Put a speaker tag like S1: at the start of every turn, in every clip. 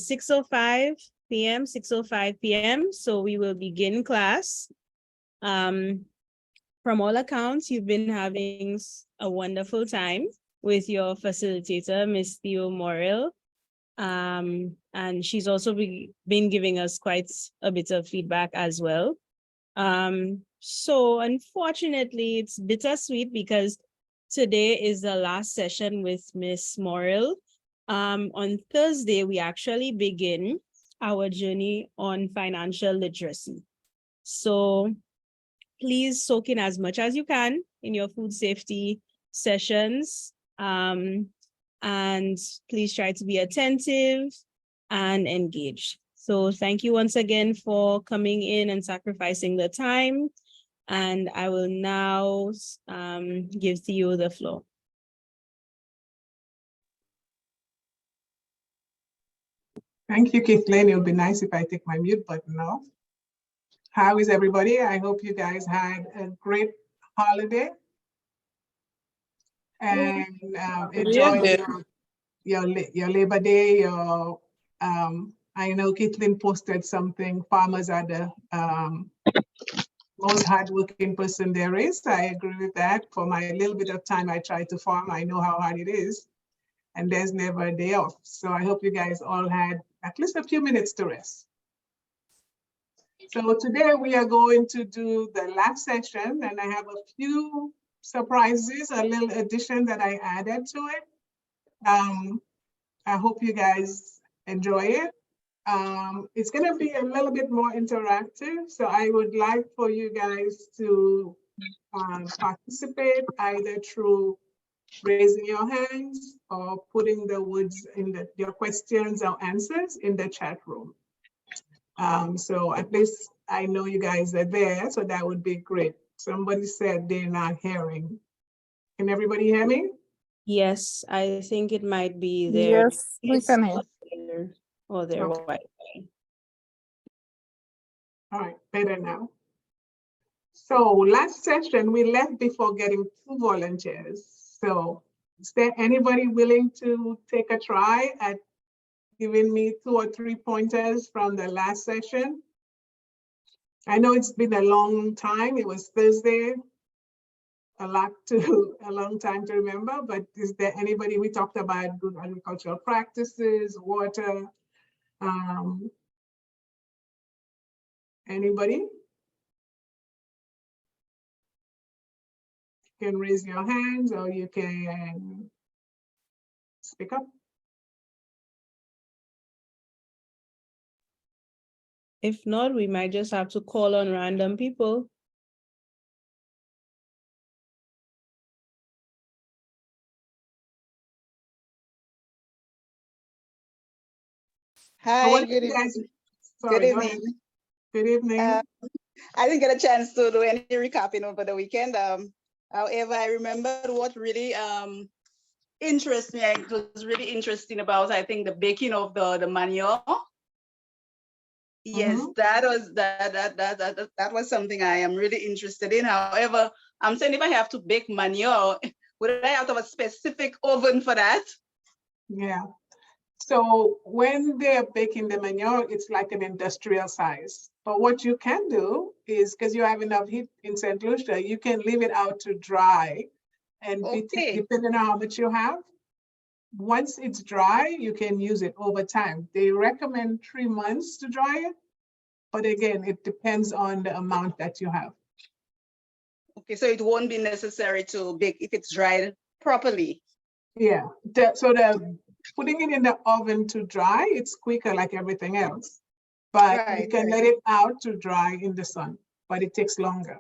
S1: 6:05 p.m., 6:05 p.m. So we will begin class. From all accounts, you've been having a wonderful time with your facilitator, Ms. Theo Morrill. And she's also been giving us quite a bit of feedback as well. So unfortunately, it's bittersweet because today is the last session with Ms. Morrill. On Thursday, we actually begin our journey on financial literacy. So please soak in as much as you can in your food safety sessions. And please try to be attentive and engaged. So thank you once again for coming in and sacrificing the time. And I will now give to you the floor.
S2: Thank you, Kathleen. It would be nice if I take my mute button off. How is everybody? I hope you guys had a great holiday and enjoyed your Labor Day. I know Kathleen posted something. Farmers are the most hardworking person there is. I agree with that. For my little bit of time I try to farm, I know how hard it is, and there's never a day off. So I hope you guys all had at least a few minutes to rest. So today we are going to do the last session, and I have a few surprises, a little addition that I added to it. I hope you guys enjoy it. It's going to be a little bit more interactive, so I would like for you guys to participate either through raising your hands or putting the words in your questions or answers in the chat room. So at least I know you guys are there, so that would be great. Somebody said they're not hearing. Can everybody hear me?
S1: Yes, I think it might be there.
S3: Yes, we can hear.
S1: Or their
S2: Okay.
S1: Wi-Fi.
S2: All right, better now. So last session, we left before getting 2 volunteers. So is there anybody willing to take a try at giving me 2 or 3 pointers from the last session? I know it's been a long time. It was Thursday. A long time to remember, but is there anybody? We talked about good agricultural practices, water. Anybody? You can raise your hands or you can speak up.
S1: If not, we might just have to call on random people.
S4: Hi, good evening.
S2: Sorry,
S4: Good
S2: go ahead.
S4: evening.
S2: Good evening.
S4: I didn't get a chance to do any recapping over the weekend. However, I remembered what really interests me. It was really interesting about, I think, the baking of the manure. Yes, that was something I am really interested in. However, I'm saying if I have to bake manure, would I have to have a specific oven for that?
S2: Yeah. So when they're baking the manure, it's like an industrial size. But what you can do is, because you have enough heat in St. Lucia, you can leave it out to dry. And depending on how much you have, once it's dry, you can use it over time. They recommend 3 months to dry it. But again, it depends on the amount that you have.
S4: Okay, so it won't be necessary to bake if it's dried properly.
S2: Yeah, putting it in the oven to dry, it's quicker like everything else. But you can let it out to dry in the sun, but it takes longer.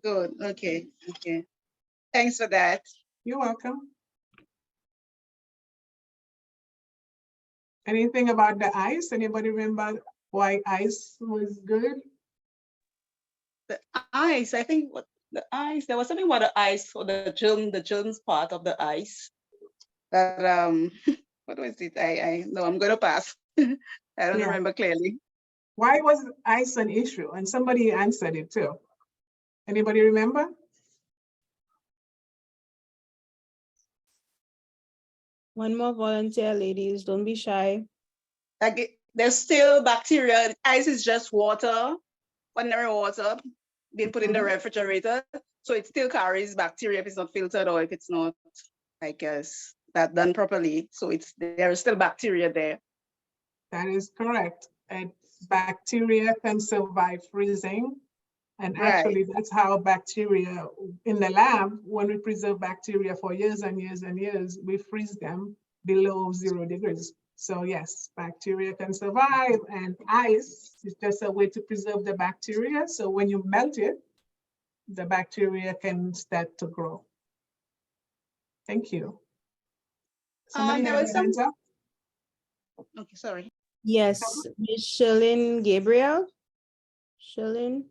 S4: Good, okay. Thanks for that.
S2: You're welcome. Anything about the ice? Anybody remember why ice was good?
S4: The ice, I think there was something about the ice or the germs part of the ice. That what was it? I know I'm gonna pass. I don't remember clearly.
S2: Why was ice an issue? And somebody answered it too. Anybody remember?
S1: One more volunteer, ladies. Don't be shy.
S4: there's still bacteria. Ice is just water, ordinary water being put in the refrigerator. So it still carries bacteria if it's not filtered or if it's not, I guess, that done properly. So there is still bacteria there.
S2: That is correct. And bacteria can survive freezing. And actually, that's how bacteria in the lab, when we preserve bacteria for years and years and years, we freeze them below 0 degrees. So yes, bacteria can survive, and ice is just a way to preserve the bacteria. So when you melt it, the bacteria can start to grow. Thank you. Somebody
S4: There
S2: have
S4: was
S2: their hands up?
S4: Okay, sorry.
S1: Yes, Miss Shalyn Gabriel. Shalyn.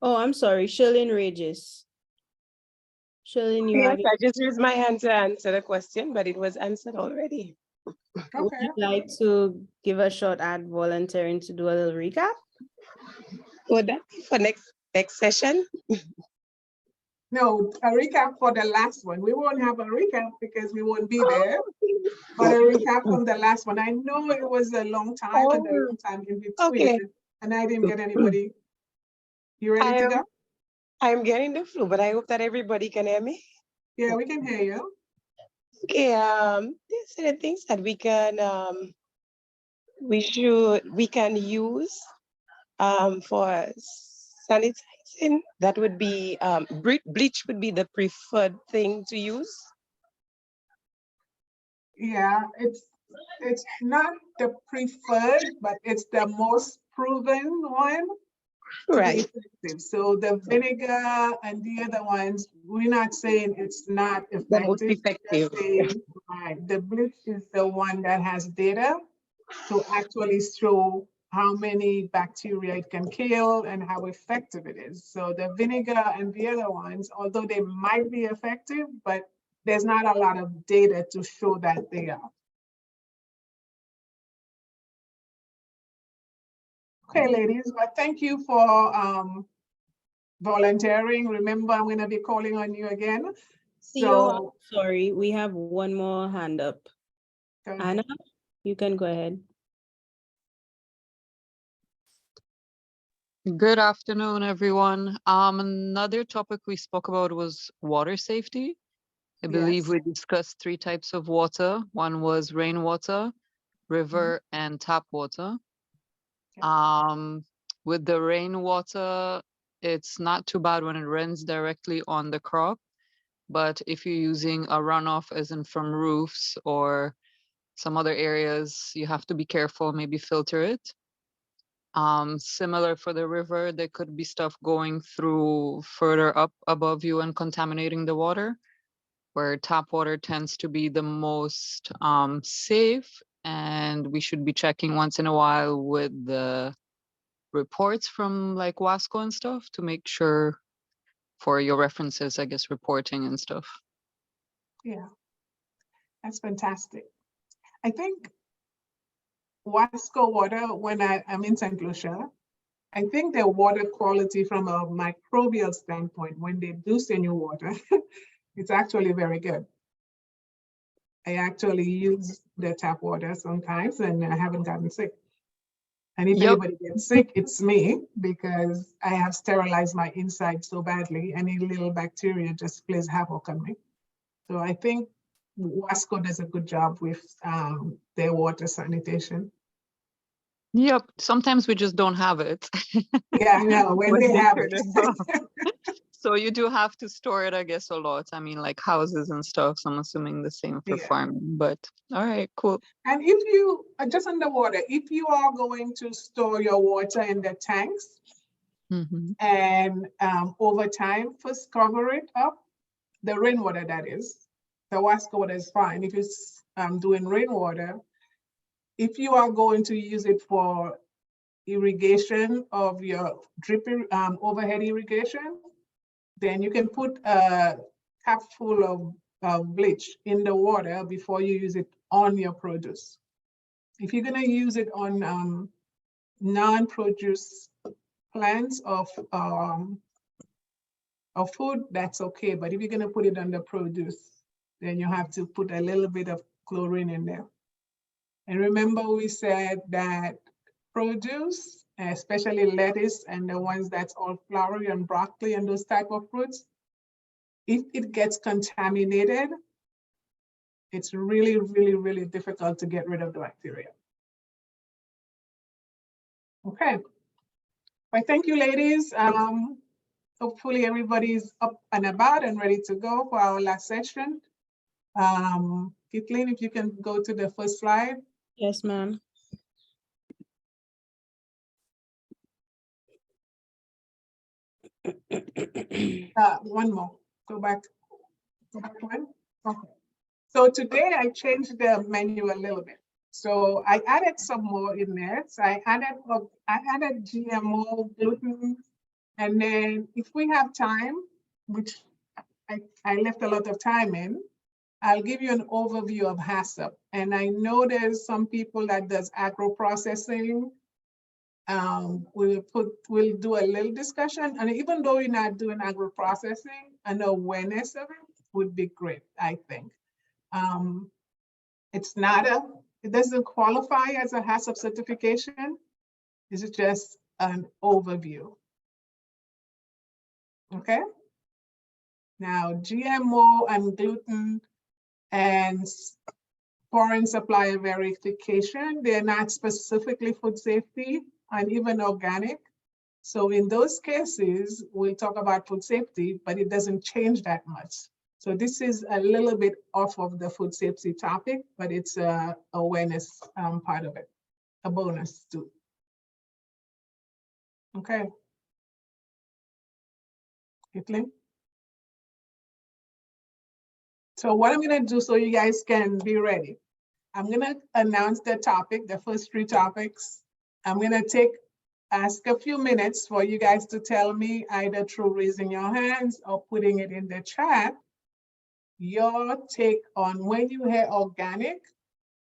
S1: Oh, I'm sorry, Shalyn Regis. Shalyn, you
S3: Yes,
S1: have it.
S3: I just raised my hand to answer the question, but it was answered already.
S1: Would
S2: Okay.
S1: you like to give a shot at volunteering to do a little recap?
S3: Would that be for next session?
S2: No, a recap for the last one. We won't have a recap because we won't be there. But a recap from the last one. I know it was a long time and a long time in between,
S3: Okay.
S2: and I didn't get anybody. You ready to go?
S3: I'm getting the flu, but I hope that everybody can hear me.
S2: Yeah, we can hear you.
S3: Okay, these are the things that we can use for sanitizing. That would be bleach would be the preferred thing to use.
S2: Yeah, it's not the preferred, but it's the most proven one to be
S3: Right.
S2: effective. So the vinegar and the other ones, we're not saying it's not
S3: The most
S2: effective. We're
S3: effective.
S2: saying, right, the bleach is the one that has data to actually show how many bacteria it can kill and how effective it is. So the vinegar and the other ones, although they might be effective, but there's not a lot of data to show that they are. Okay, ladies, but thank you for volunteering. Remember, I'm gonna be calling on you again. So,
S1: Sorry, we have one more hand up.
S2: go ahead.
S1: Anna, you can go ahead.
S5: Good afternoon, everyone. Another topic we spoke about was water safety. I believe
S2: Yes.
S5: we discussed 3 types of water. One was rainwater, river, and tap water. With the rainwater, it's not too bad when it rains directly on the crop, but if you're using a runoff as in from roofs or some other areas, you have to be careful, maybe filter it. Similar for the river, there could be stuff going through further up above you and contaminating the water, where tap water tends to be the most safe, and we should be checking once in a while with the reports from like Wasco and stuff to make sure for your references, I guess, reporting and stuff.
S2: Yeah, that's fantastic. I think Wasco water, when I'm in St. Lucia, I think the water quality from a microbial standpoint, when they do send you water, it's actually very good. I actually use the tap water sometimes and I haven't gotten sick. And if anybody gets sick, it's me because I have sterilized my inside so badly, any little bacteria just plays havoc on me. So I think Wasco does a good job with their water sanitation.
S5: Yep. Sometimes we just don't have it.
S2: Yeah, I know, when they have it.
S5: So you do have to store it, I guess, a lot. I mean, like houses and stuff. So I'm assuming the same for farming, but all right, cool.
S2: And if you are just underwater, if you are going to store your water in the tanks and over time, first cover it up, the rainwater that is, the Wasco water is fine. If it's doing rainwater, if you are going to use it for irrigation of your drip overhead irrigation, then you can put a cup full of bleach in the water before you use it on your produce. If you're gonna use it on non-produce plants of food, that's okay. But if you're gonna put it on the produce, then you have to put a little bit of chlorine in there. And remember we said that produce, especially lettuce and the ones that's all flowery and broccoli and those type of fruits, if it gets contaminated, it's really, really, really difficult to get rid of the bacteria. Okay. Well, thank you, ladies. Hopefully everybody's up and about and ready to go for our last session. Kathleen, if you can go to the first slide.
S1: Yes, ma'am.
S2: One more. Go back. Go back one. Okay. So today I changed the menu a little bit. So I added some more in there. So I added GMO, gluten, and then if we have time, which I left a lot of time in, I'll give you an overview of HACCP. And I know there's some people that does agro-processing. We'll do a little discussion. And even though you're not doing agro-processing, an awareness of it would be great, I think. It doesn't qualify as a HACCP certification. This is just an overview. Okay. Now, GMO and gluten and foreign supplier verification, they're not specifically food safety and even organic. So in those cases, we'll talk about food safety, but it doesn't change that much. So this is a little bit off of the food safety topic, but it's a awareness part of it, a bonus too. Okay. Kathleen? So what I'm gonna do so you guys can be ready, I'm gonna announce the topic, the first 3 topics. I'm gonna ask a few minutes for you guys to tell me either through raising your hands or putting it in the chat, your take on when you hear organic,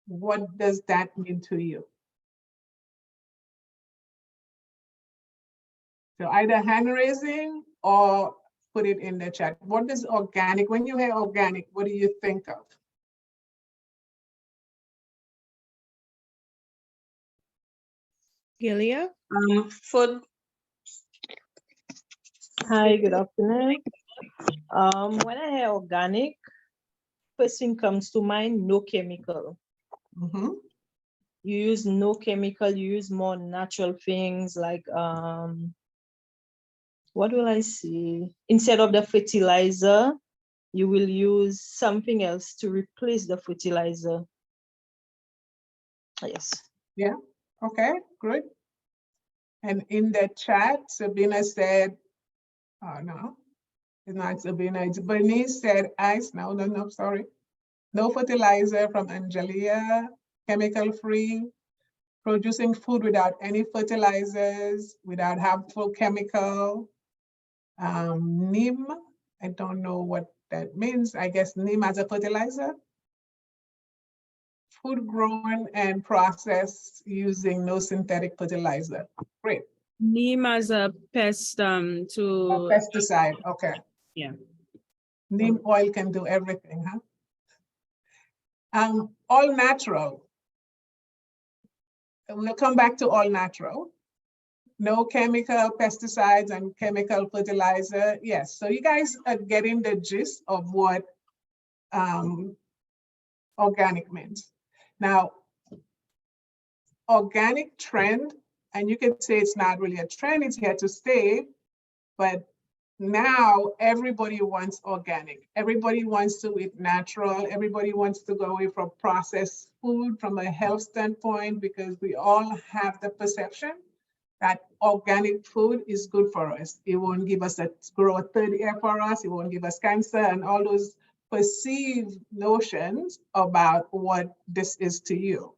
S2: what does that mean to you? So either hand raising or put it in the chat. What does organic, when you hear organic, what do you think of?
S1: Gilia?
S4: Food.
S6: Hi, good afternoon. When I hear organic, first thing comes to mind, no chemical.
S2: Mm-hmm.
S6: You use no chemical, you use more natural things like, what will I say? Instead of the fertilizer, you will use something else to replace the fertilizer. Yes.
S2: Yeah, okay, good. And in the chat, Sabina said, oh no, it's not Sabina, it's Bernice said ice. No, sorry. No fertilizer from Angelia, chemical free, producing food without any fertilizers, without harmful chemical. Neem, I don't know what that means. I guess neem as a fertilizer. Food grown and processed using no synthetic fertilizer. Great.
S1: Neem as a pest to
S2: Pesticide, okay.
S1: yeah.
S2: Neem oil can do everything, huh? All natural. We'll come back to all natural. No chemical pesticides and chemical fertilizer. Yes, so you guys are getting the gist of what organic means. Now, organic trend, and you could say it's not really a trend, it's here to stay, but now everybody wants organic. Everybody wants to eat natural. Everybody wants to go away from processed food from a health standpoint, because we all have the perception that organic food is good for us. It won't give us grow a third ear for us. It won't give us cancer and all those perceived notions about what this is to you.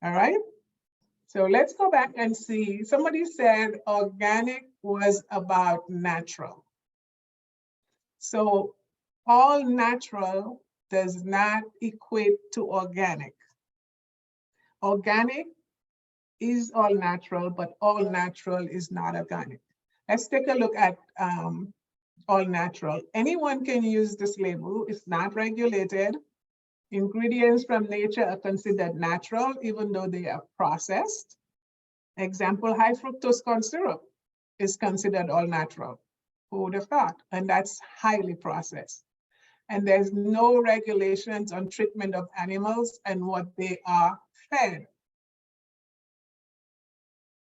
S2: All right. So let's go back and see. Somebody said organic was about natural. So all natural does not equate to organic. Organic is all natural, but all natural is not organic. Let's take a look at all natural. Anyone can use this label. It's not regulated. Ingredients from nature are considered natural, even though they are processed. Example, high fructose corn syrup is considered all natural. Who would have thought? And that's highly processed. And there's no regulations on treatment of animals and what they are fed.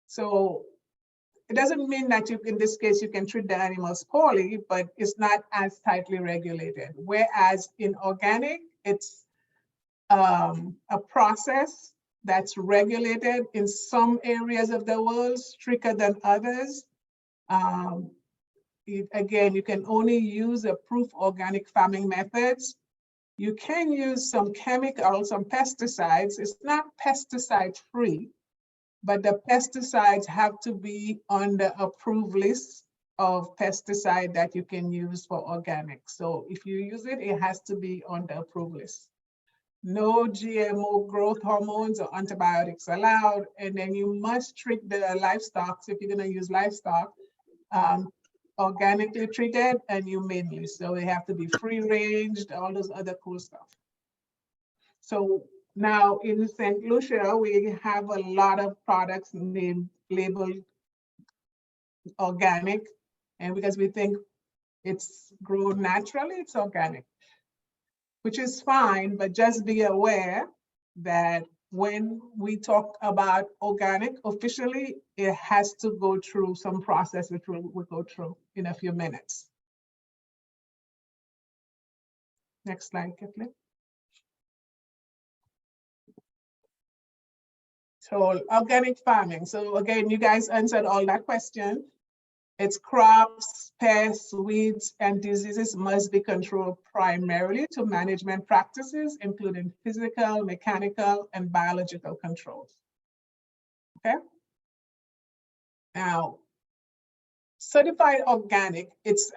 S2: So it doesn't mean that you, in this case, you can treat the animals poorly, but it's not as tightly regulated. Whereas in organic, it's a process that's regulated in some areas of the world, stricter than others. Again, you can only use approved organic farming methods. You can use some chemicals, some pesticides. It's not pesticide free, but the pesticides have to be on the approved list of pesticide that you can use for organic. So if you use it, it has to be on the approved list. No GMO growth hormones or antibiotics allowed. And then you must treat the livestock, so if you're gonna use livestock, organically treated and humanely. So they have to be free ranged, all those other cool stuff. So now in St. Lucia, we have a lot of products labeled organic. And because we think it's grown naturally, it's organic, which is fine, but just be aware that when we talk about organic officially, it has to go through some process, which we'll go through in a few minutes. Next slide, Kathleen. So organic farming. So again, you guys answered all that question. Its crops, pests, weeds, and diseases must be controlled primarily to management practices, including physical, mechanical, and biological controls. Okay. Now, certified organic, it's,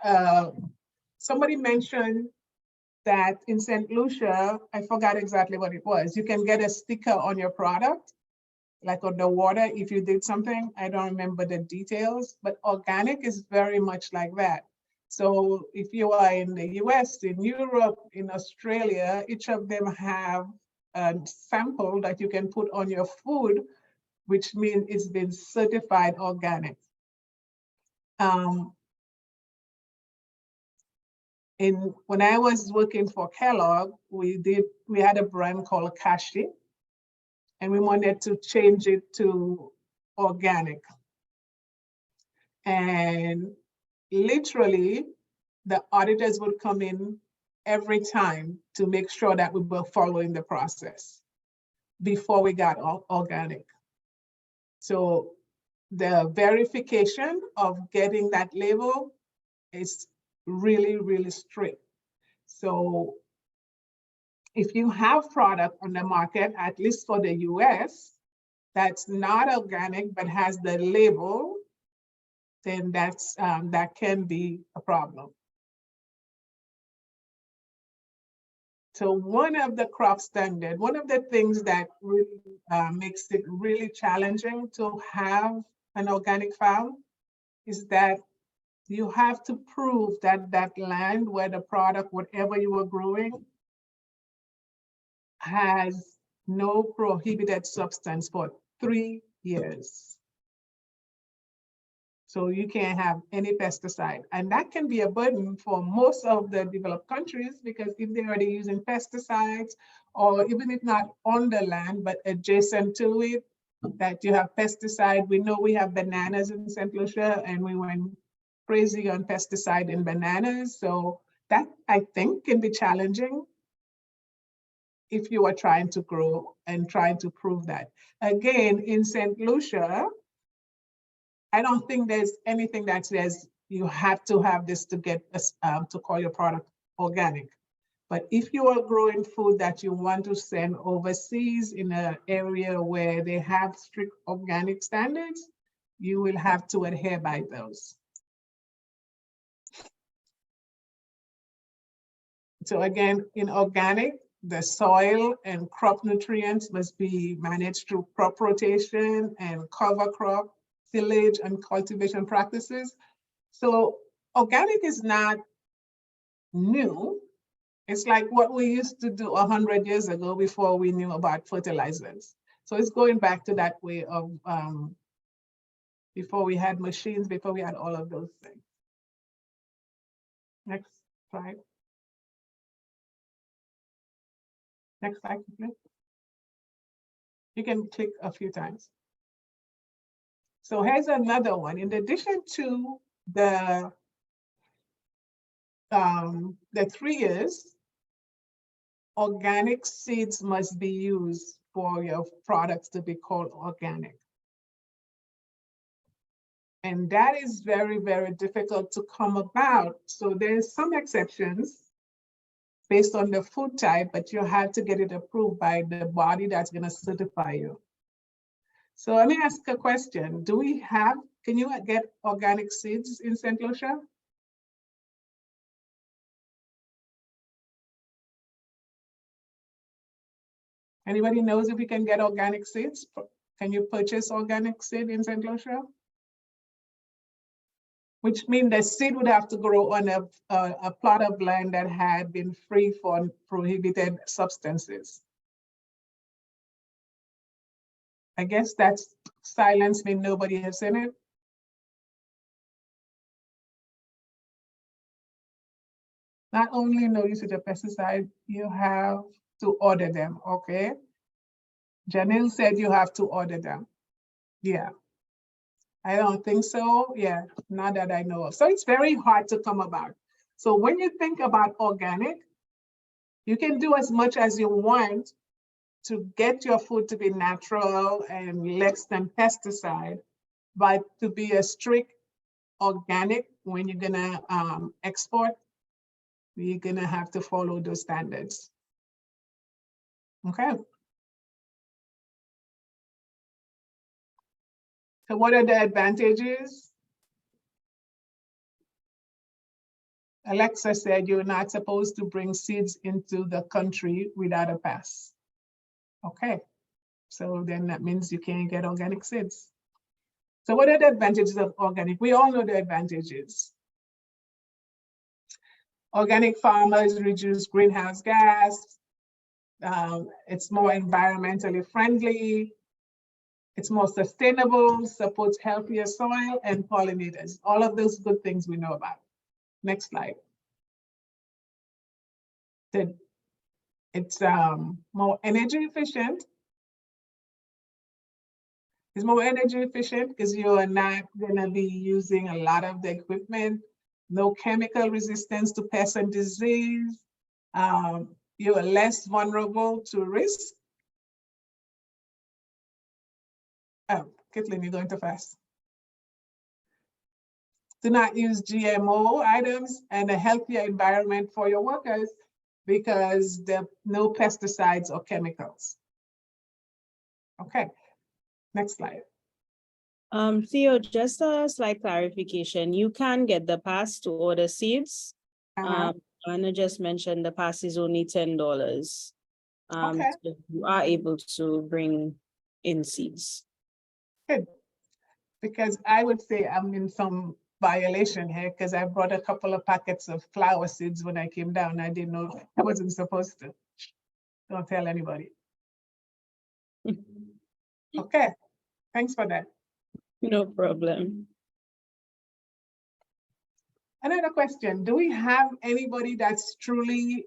S2: somebody mentioned that in St. Lucia, I forgot exactly what it was. You can get a sticker on your product, like on the water, if you did something. I don't remember the details, but organic is very much like that. So if you are in the US, in Europe, in Australia, each of them have a sample that you can put on your food, which means it's been certified organic. When I was working for Kellogg, we had a brand called Kashi, and we wanted to change it to organic. And literally, the auditors would come in every time to make sure that we were following the process before we got organic. So the verification of getting that label is really, really strict. So if you have product on the market, at least for the US, that's not organic but has the label, then that's that can be a problem. So one of the crop standard, one of the things that really makes it really challenging to have an organic farm is that you have to prove that that land where the product, whatever you were growing, has no prohibited substance for 3 years. So you can't have any pesticide. And that can be a burden for most of the developed countries, because if they're already using pesticides, or even if not on the land, but adjacent to it, that you have pesticide. We know we have bananas in St. Lucia, and we went crazy on pesticide in bananas. So that, I think, can be challenging if you are trying to grow and trying to prove that. Again, in St. Lucia, I don't think there's anything that says you have to have this to get to call your product organic. But if you are growing food that you want to send overseas in an area where they have strict organic standards, you will have to adhere by those. So again, in organic, the soil and crop nutrients must be managed through crop rotation and cover crop, tillage and cultivation practices. So organic is not new. It's like what we used to do 100 years ago before we knew about fertilizers. So it's going back to that way of before we had machines, before we had all of those things. Next slide. Next slide, please. You can click a few times. So here's another one. In addition to the 3 years, organic seeds must be used for your products to be called organic. And that is very, very difficult to come about. So there's some exceptions based on the food type, but you have to get it approved by the body that's going to certify you. So let me ask a question. Can you get organic seeds in St. Lucia? Anybody knows if you can get organic seeds? Can you purchase organic seed in St. Lucia? Which means the seed would have to grow on a plot of land that had been free from prohibited substances. I guess that's silence means nobody has seen it. Not only no usage of pesticide, you have to order them, okay? Janelle said you have to order them. Yeah. I don't think so. Yeah, not that I know of. So it's very hard to come about. So when you think about organic, you can do as much as you want to get your food to be natural and less than pesticide, but to be a strict organic when you're gonna export, you're gonna have to follow those standards. Okay. So what are the advantages? Alexa said you're not supposed to bring seeds into the country without a pass. Okay, so then that means you can't get organic seeds. So what are the advantages of organic? We all know the advantages. Organic farmers reduce greenhouse gas. It's more environmentally friendly. It's more sustainable, supports healthier soil and pollinators. All of those good things we know about. Next slide. It's more energy efficient. It's more energy efficient because you are not gonna be using a lot of the equipment, no chemical resistance to pest and disease. You are less vulnerable to risk. Oh, Caitlin, you're going too fast. Do not use GMO items and a healthier environment for your workers because there are no pesticides or chemicals. Okay, next slide.
S1: Theo, just a slight clarification. You can get the pass to order seeds. Anna just mentioned the pass is only $10.
S2: Okay.
S1: So you are able to bring in seeds.
S2: Good. Because I would say I'm in some violation here because I brought a couple of packets of flower seeds when I came down. I didn't know I wasn't supposed to. Don't tell anybody. Okay, thanks for that.
S1: No problem.
S2: Another question, do we have anybody that's truly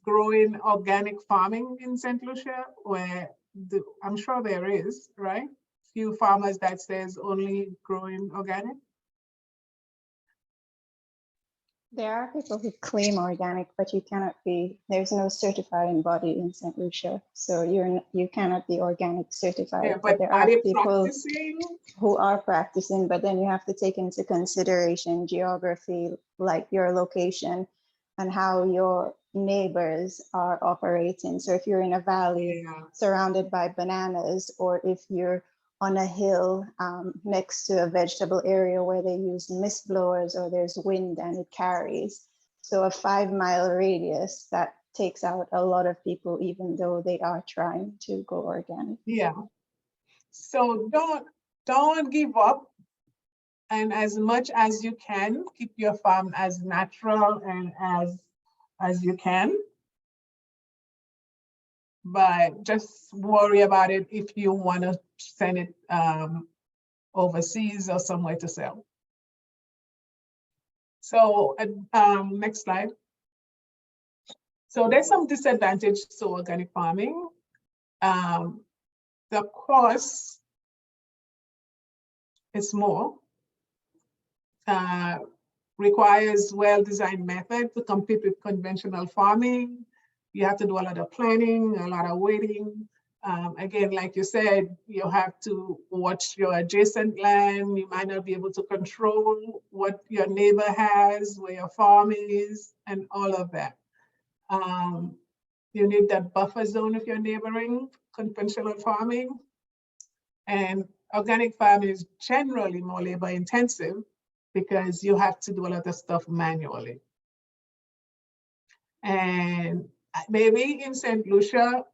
S2: growing organic farming in St. Lucia? I'm sure there is, right? Few farmers that says only growing organic?
S7: There are people who claim organic, but you cannot be, there's no certifying body in St. Lucia. So you cannot be organic certified.
S2: Yeah, but
S7: there
S2: are
S7: are
S2: they
S7: people
S2: practicing?
S7: who are practicing, but then you have to take into consideration geography, like your location and how your neighbors are operating. So if you're in a valley surrounded by bananas, or if you're on a hill next to a vegetable area where they use mist blowers or there's wind and it carries. So a 5-mile radius, that takes out a lot of people, even though they are trying to go organic.
S2: Yeah. So don't give up. and as much as you can, keep your farm as natural and as you can. But just worry about it if you want to send it overseas or somewhere to sell. So next slide. So there's some disadvantage to organic farming. The cost is more, requires well-designed method to compete with conventional farming. You have to do a lot of planning, a lot of waiting. Again, like you said, you have to watch your adjacent land. You might not be able to control what your neighbor has, where your farm is, and all of that. You need that buffer zone if you're neighboring conventional farming. And organic farming is generally more labor intensive because you have to do a lot of stuff manually. And maybe in St. Lucia,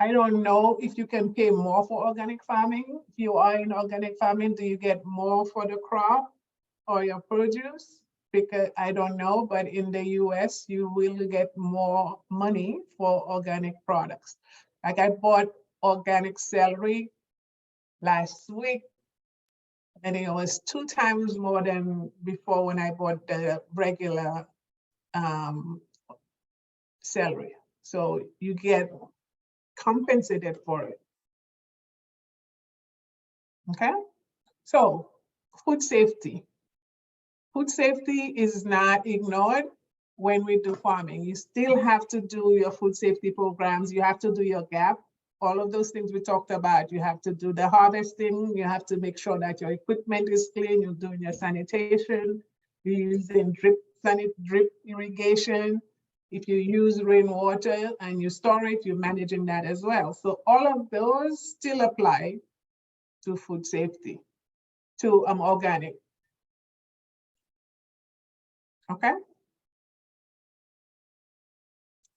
S2: I don't know if you can pay more for organic farming. If you are in organic farming, do you get more for the crop or your produce? Because I don't know, but in the US, you will get more money for organic products. Like I bought organic celery last week, and it was 2 times more than before when I bought the regular celery. So you get compensated for it. Okay, so food safety. Food safety is not ignored when we do farming. You still have to do your food safety programs. You have to do your GAP. All of those things we talked about. You have to do the harvesting. You have to make sure that your equipment is clean. You're doing your sanitation. You're using drip irrigation. If you use rainwater and you store it, you're managing that as well. So all of those still apply to food safety, to organic. Okay.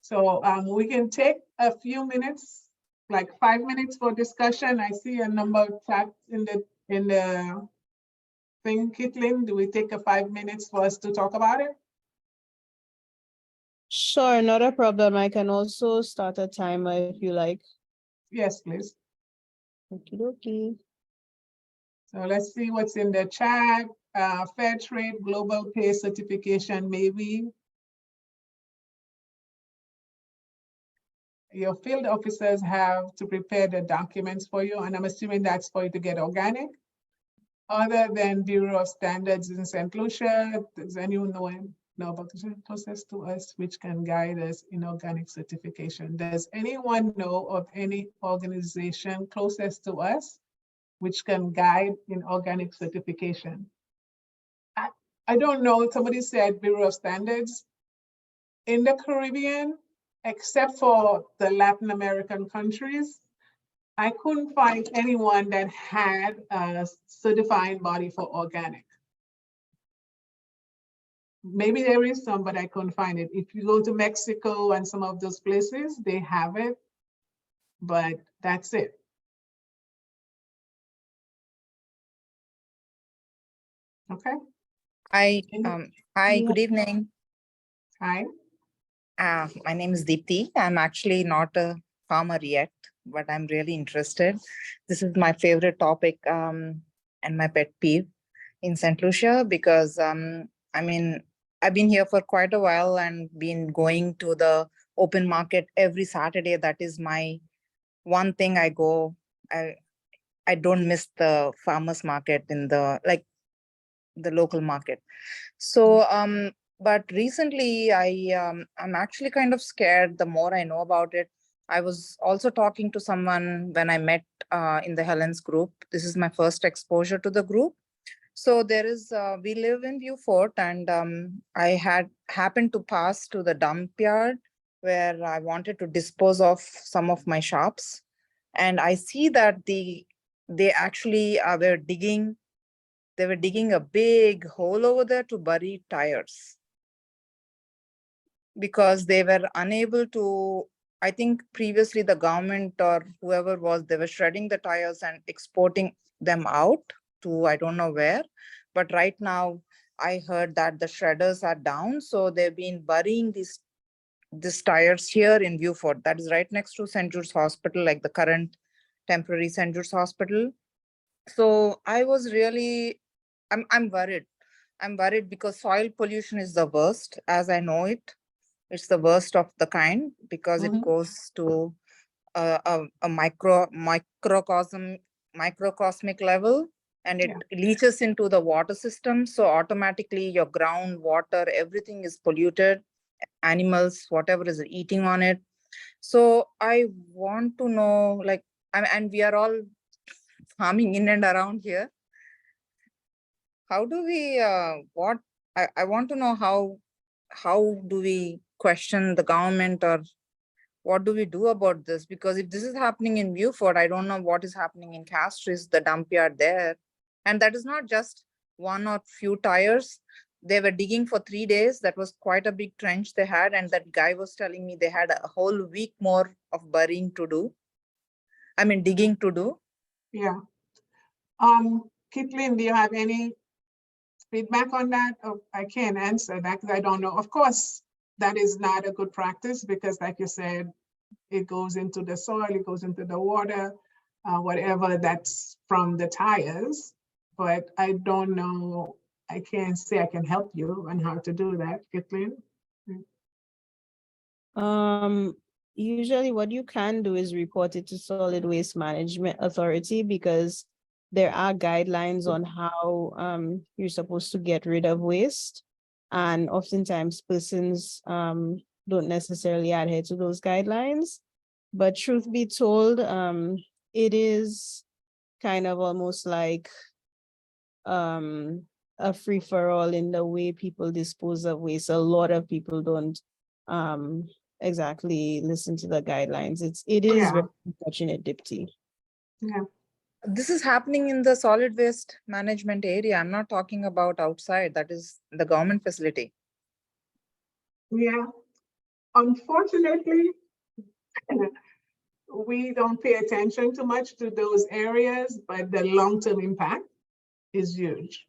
S2: So we can take a few minutes, like 5 minutes for discussion. I see a number of chats in the thing, Kitlin. Do we take a 5 minutes for us to talk about it?
S6: Sure, not a problem. I can also start a timer if you like.
S2: Yes, please.
S6: Okie dokie.
S2: So let's see what's in the chat. Fair trade, global pay certification, maybe. Your field officers have to prepare the documents for you, and I'm assuming that's for you to get organic. Other than Bureau of Standards in St. Lucia, does anyone know about the closest to us which can guide us in organic certification? Does anyone know of any organization closest to us which can guide in organic certification? I don't know, somebody said Bureau of Standards. In the Caribbean, except for the Latin American countries, I couldn't find anyone that had a certifying body for organic. Maybe there is some, but I couldn't find it. If you go to Mexico and some of those places, they have it, but that's it. Okay.
S8: Hi,
S2: Yeah.
S8: good evening.
S2: Hi.
S8: My name is Deepthi. I'm actually not a farmer yet, but I'm really interested. This is my favorite topic and my pet peeve in St. Lucia because I mean, I've been here for quite a while and been going to the open market every Saturday. That is my one thing I go. I don't miss the farmers market in the local market. So but recently I'm actually kind of scared the more I know about it. I was also talking to someone when I met in the Helen's group. This is my first exposure to the group. So there is we live in Beaufort, and I had happened to pass to the dump yard where I wanted to dispose of some of my shops, and I see that they actually were digging. They were digging a big hole over there to bury tires because they were unable to, I think previously the government or whoever was, they were shredding the tires and exporting them out to I don't know where. But right now, I heard that the shredders are down, so they've been burying these tires here in Viewfort. That is right next to St. Jude's Hospital, like the current temporary St. Jude's Hospital. So I was really, I'm worried. I'm worried because soil pollution is the worst, as I know it. It's the worst of the kind because it goes to a microcosmic level, and it leaches into the water system. So automatically your groundwater, everything is polluted, animals, whatever is eating on it. So I want to know, like, and we are all farming in and around here. How do we, I want to know how do we question the government, or what do we do about this? Because if this is happening in Viewfort, I don't know what is happening in Castries, the dump yard there. And that is not just one or few tires. They were digging for 3 days. That was quite a big trench they had. And that guy was telling me they had a whole week more of burying to do. I mean, digging to do.
S2: Yeah. Kitlin, do you have any feedback on that? Oh, I can't answer that because I don't know. Of course, that is not a good practice because, like you said, it goes into the soil, it goes into the water, whatever that's from the tires. But I don't know. I can't say I can help you on how to do that, Kitlin.
S1: Usually what you can do is report it to Solid Waste Management Authority, because there are guidelines on how you're supposed to get rid of waste. And oftentimes persons don't necessarily adhere to those guidelines. But truth be told, it is kind of almost like a free-for-all in the way people dispose of waste. A lot of people don't exactly listen to the guidelines. It is very unfortunate, Dipti.
S2: Yeah.
S8: This is happening in the solid waste management area. I'm not talking about outside. That is the government facility.
S2: Yeah. Unfortunately, we don't pay attention too much to those areas, but the long-term impact is huge.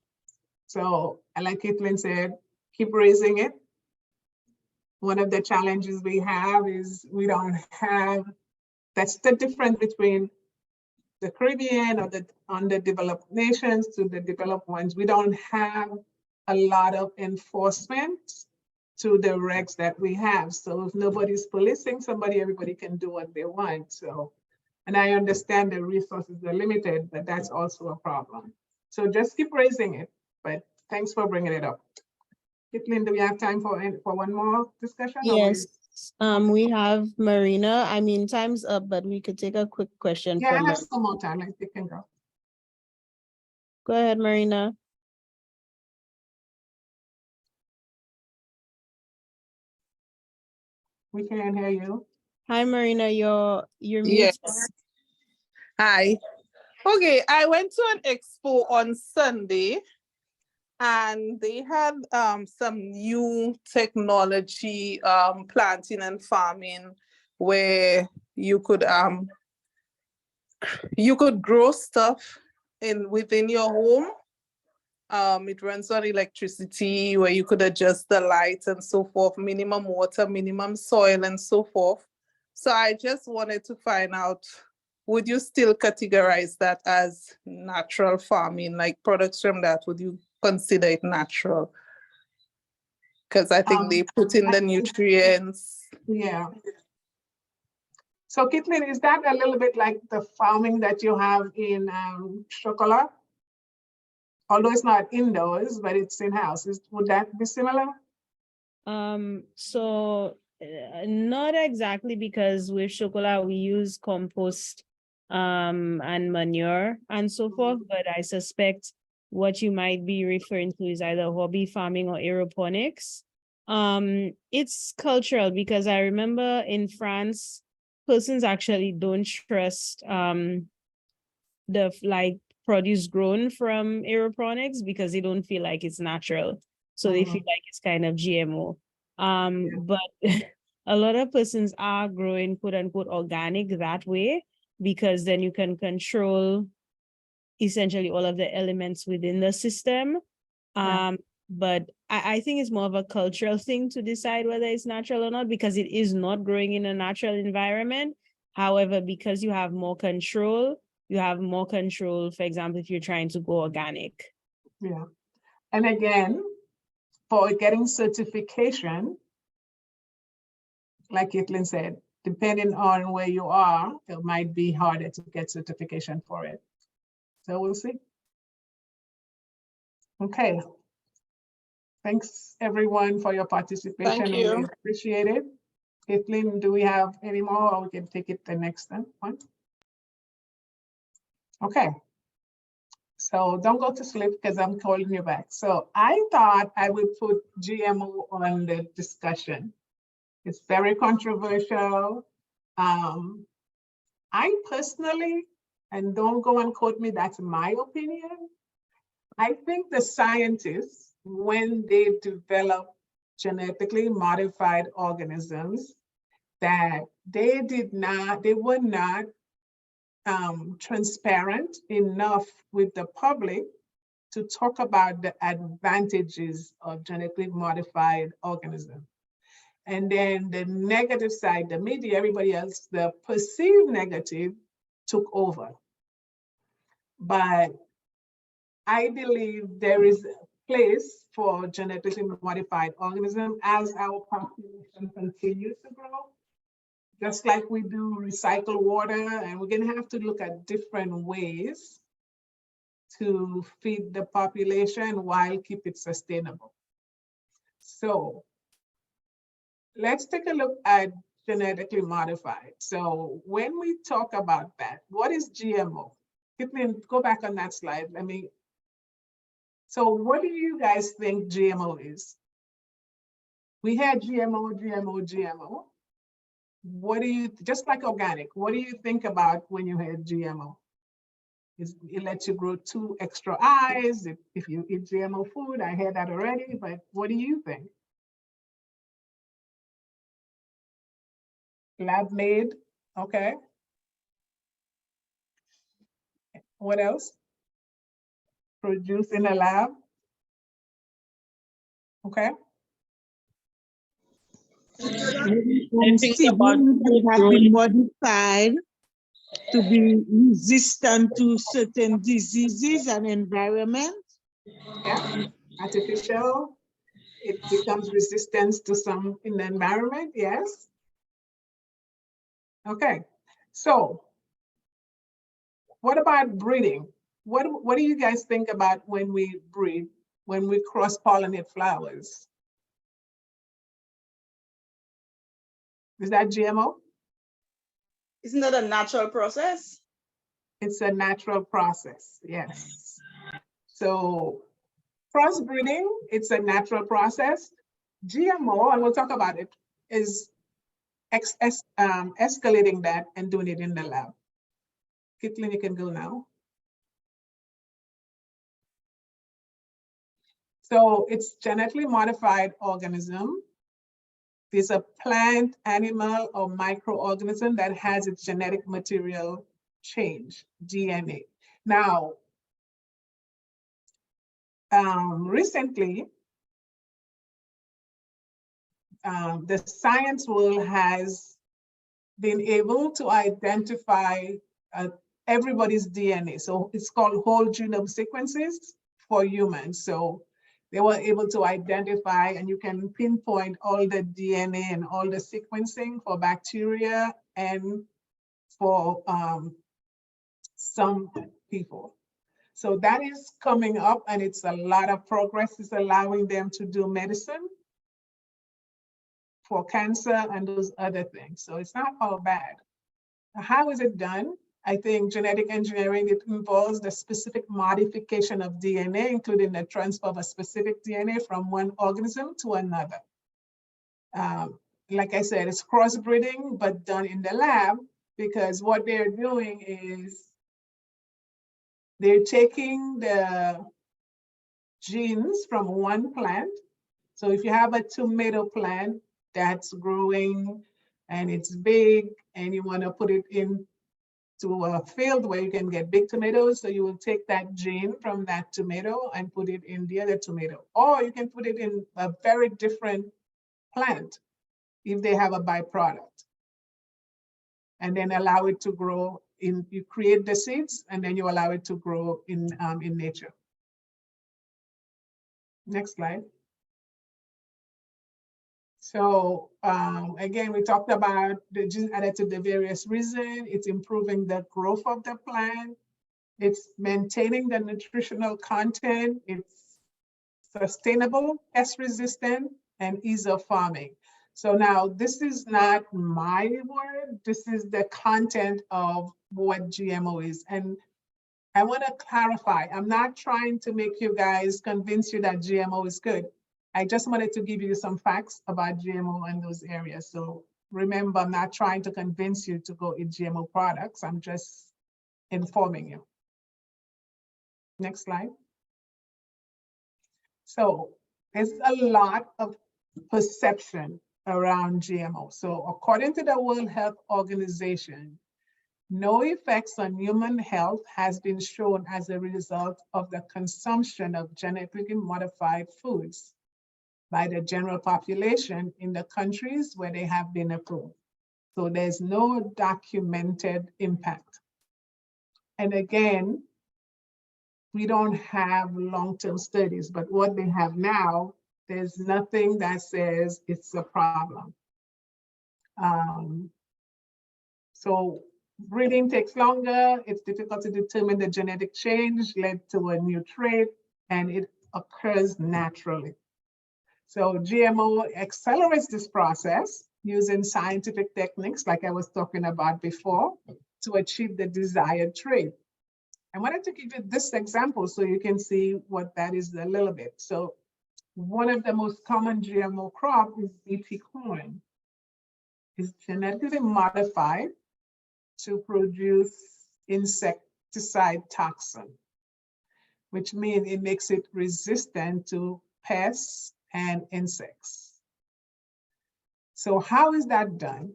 S2: So, like Caitlin said, keep raising it. One of the challenges we have is we don't have, that's the difference between the Caribbean or the underdeveloped nations to the developed ones. We don't have a lot of enforcement to the regs that we have. So if nobody's policing somebody, everybody can do what they want. So, and I understand the resources are limited, but that's also a problem. So just keep raising it, but thanks for bringing it up. Caitlin, do we have time for one more discussion?
S1: Yes, we have Marina. I mean, time's up, but we could take a quick question.
S2: Yeah, I
S1: from
S2: have some more time. Like you can go.
S1: Go ahead, Marina.
S2: We can't hear you.
S1: Hi, Marina. You're muted.
S9: Yes. Hi. Okay, I went to an expo on Sunday, and they had some new technology planting and farming where you could grow stuff within your home. It runs on electricity, where you could adjust the lights and so forth, minimum water, minimum soil, and so forth. So I just wanted to find out, would you still categorize that as natural farming, like products from that? Would you consider it natural? Because I think they put in the nutrients.
S2: Yeah. So Caitlin, is that a little bit like the farming that you have in Chocolat? Although it's not indoors, but it's in-house. Would that be similar?
S1: So not exactly, because with Chocolat we use compost and manure and so forth, but I suspect what you might be referring to is either hobby farming or aeroponics. It's cultural, because I remember in France, persons actually don't trust the produce grown from aeroponics because they don't feel like it's natural. So they feel like it's kind of GMO. But a lot of persons are growing quote unquote organic that way, because then you can control essentially all of the elements within the system. But I think it's more of a cultural thing to decide whether it's natural or not, because it is not growing in a natural environment. However, because you have more control, for example, if you're trying to go organic.
S2: Yeah. And again, for getting certification, like Caitlin said, depending on where you are, it might be harder to get certification for it. So we'll see. Okay. Thanks everyone for your participation.
S3: Thank you.
S2: We appreciate it. Caitlin, do we have any more, or we can take it the next one? Okay. So don't go to sleep because I'm calling you back. So I thought I would put GMO on the discussion. It's very controversial. I personally, and don't go and quote me, that's my opinion. I think the scientists, when they develop genetically modified organisms, that they were not transparent enough with the public to talk about the advantages of genetically modified organisms. And then the negative side, the media, everybody else, the perceived negative took over. But I believe there is a place for genetically modified organisms as our population continues to grow. Just like we do recycle water, and we're gonna have to look at different ways to feed the population while keep it sustainable. So let's take a look at genetically modified. So when we talk about that, what is GMO? Go back on that slide. So what do you guys think GMO is? We had GMO. What do you, just like organic, what do you think about when you hear GMO? It lets you grow 2 extra eyes. If you eat GMO food, I heard that already, but what do you think? Lab made, okay. What else? Produced in a lab, okay.
S10: They have been modified to be resistant to certain diseases and environment.
S2: Yeah, artificial, it becomes resistant to some in the environment, yes. Okay, so what about breeding? What do you guys think about when we breed, when we cross-pollinate flowers? Is that GMO?
S4: Isn't that a natural process?
S2: It's a natural process, yes. So crossbreeding, it's a natural process. GMO, and we'll talk about it, is escalating that and doing it in the lab. Caitlin, you can go now. So it's genetically modified organism. It's a plant, animal, or microorganism that has its genetic material change, DNA. Now, recently, the science world has been able to identify everybody's DNA. So it's called whole genome sequences for humans. So they were able to identify, and you can pinpoint all the DNA and all the sequencing for bacteria and for some people. So that is coming up, and it's a lot of progress. It's allowing them to do medicine for cancer and those other things. So it's not all bad. How is it done? I think genetic engineering, it involves the specific modification of DNA, including the transfer of a specific DNA from one organism to another. Like I said, it's crossbreeding, but done in the lab, because what they're doing is they're taking the genes from one plant. So if you have a tomato plant that's growing and it's big and you want to put it in to a field where you can get big tomatoes. So you will take that gene from that tomato and put it in the other tomato. Or you can put it in a very different plant if they have a byproduct. And then allow it to grow in, you create the seeds and then you allow it to grow in nature. Next slide. So again, we talked about the gene added to the various reasons. It's improving the growth of the plant. It's maintaining the nutritional content. It's sustainable, pest resistant, and ease of farming. So now this is not my word. This is the content of what GMO is. And I want to clarify, I'm not trying to make you guys convince you that GMO is good. I just wanted to give you some facts about GMO and those areas. So remember, I'm not trying to convince you to go eat GMO products. I'm just informing you. Next slide. So there's a lot of perception around GMO. So according to the World Health Organization, no effects on human health has been shown as a result of the consumption of genetically modified foods by the general population in the countries where they have been approved. So there's no documented impact. And again, we don't have long-term studies, but what they have now, there's nothing that says it's a problem. So breeding takes longer. It's difficult to determine the genetic change led to a new trait, and it occurs naturally. So GMO accelerates this process using scientific techniques, like I was talking about before, to achieve the desired trait. I wanted to give you this example so you can see what that is a little bit. So one of the most common GMO crop is BT corn. It's genetically modified to produce insecticide toxin, which means it makes it resistant to pests and insects. So how is that done?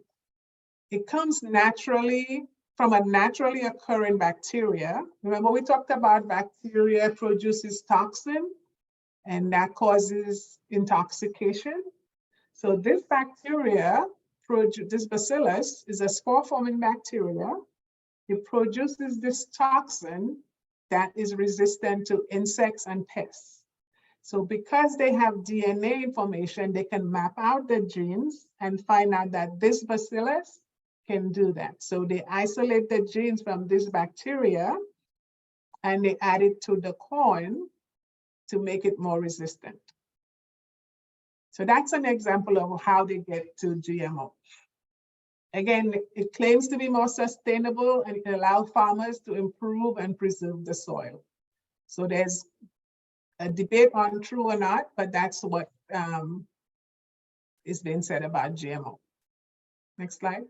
S2: It comes naturally from a naturally occurring bacteria. Remember, we talked about bacteria produces toxin, and that causes intoxication. So this bacteria, this bacillus, is a spore-forming bacteria. It produces this toxin that is resistant to insects and pests. So because they have DNA information, they can map out the genes and find out that this bacillus can do that. So they isolate the genes from this bacteria and they add it to the corn to make it more resistant. So that's an example of how they get to GMO. Again, it claims to be more sustainable and it allows farmers to improve and preserve the soil. So there's a debate on true or not, but that's what is being said about GMO. Next slide.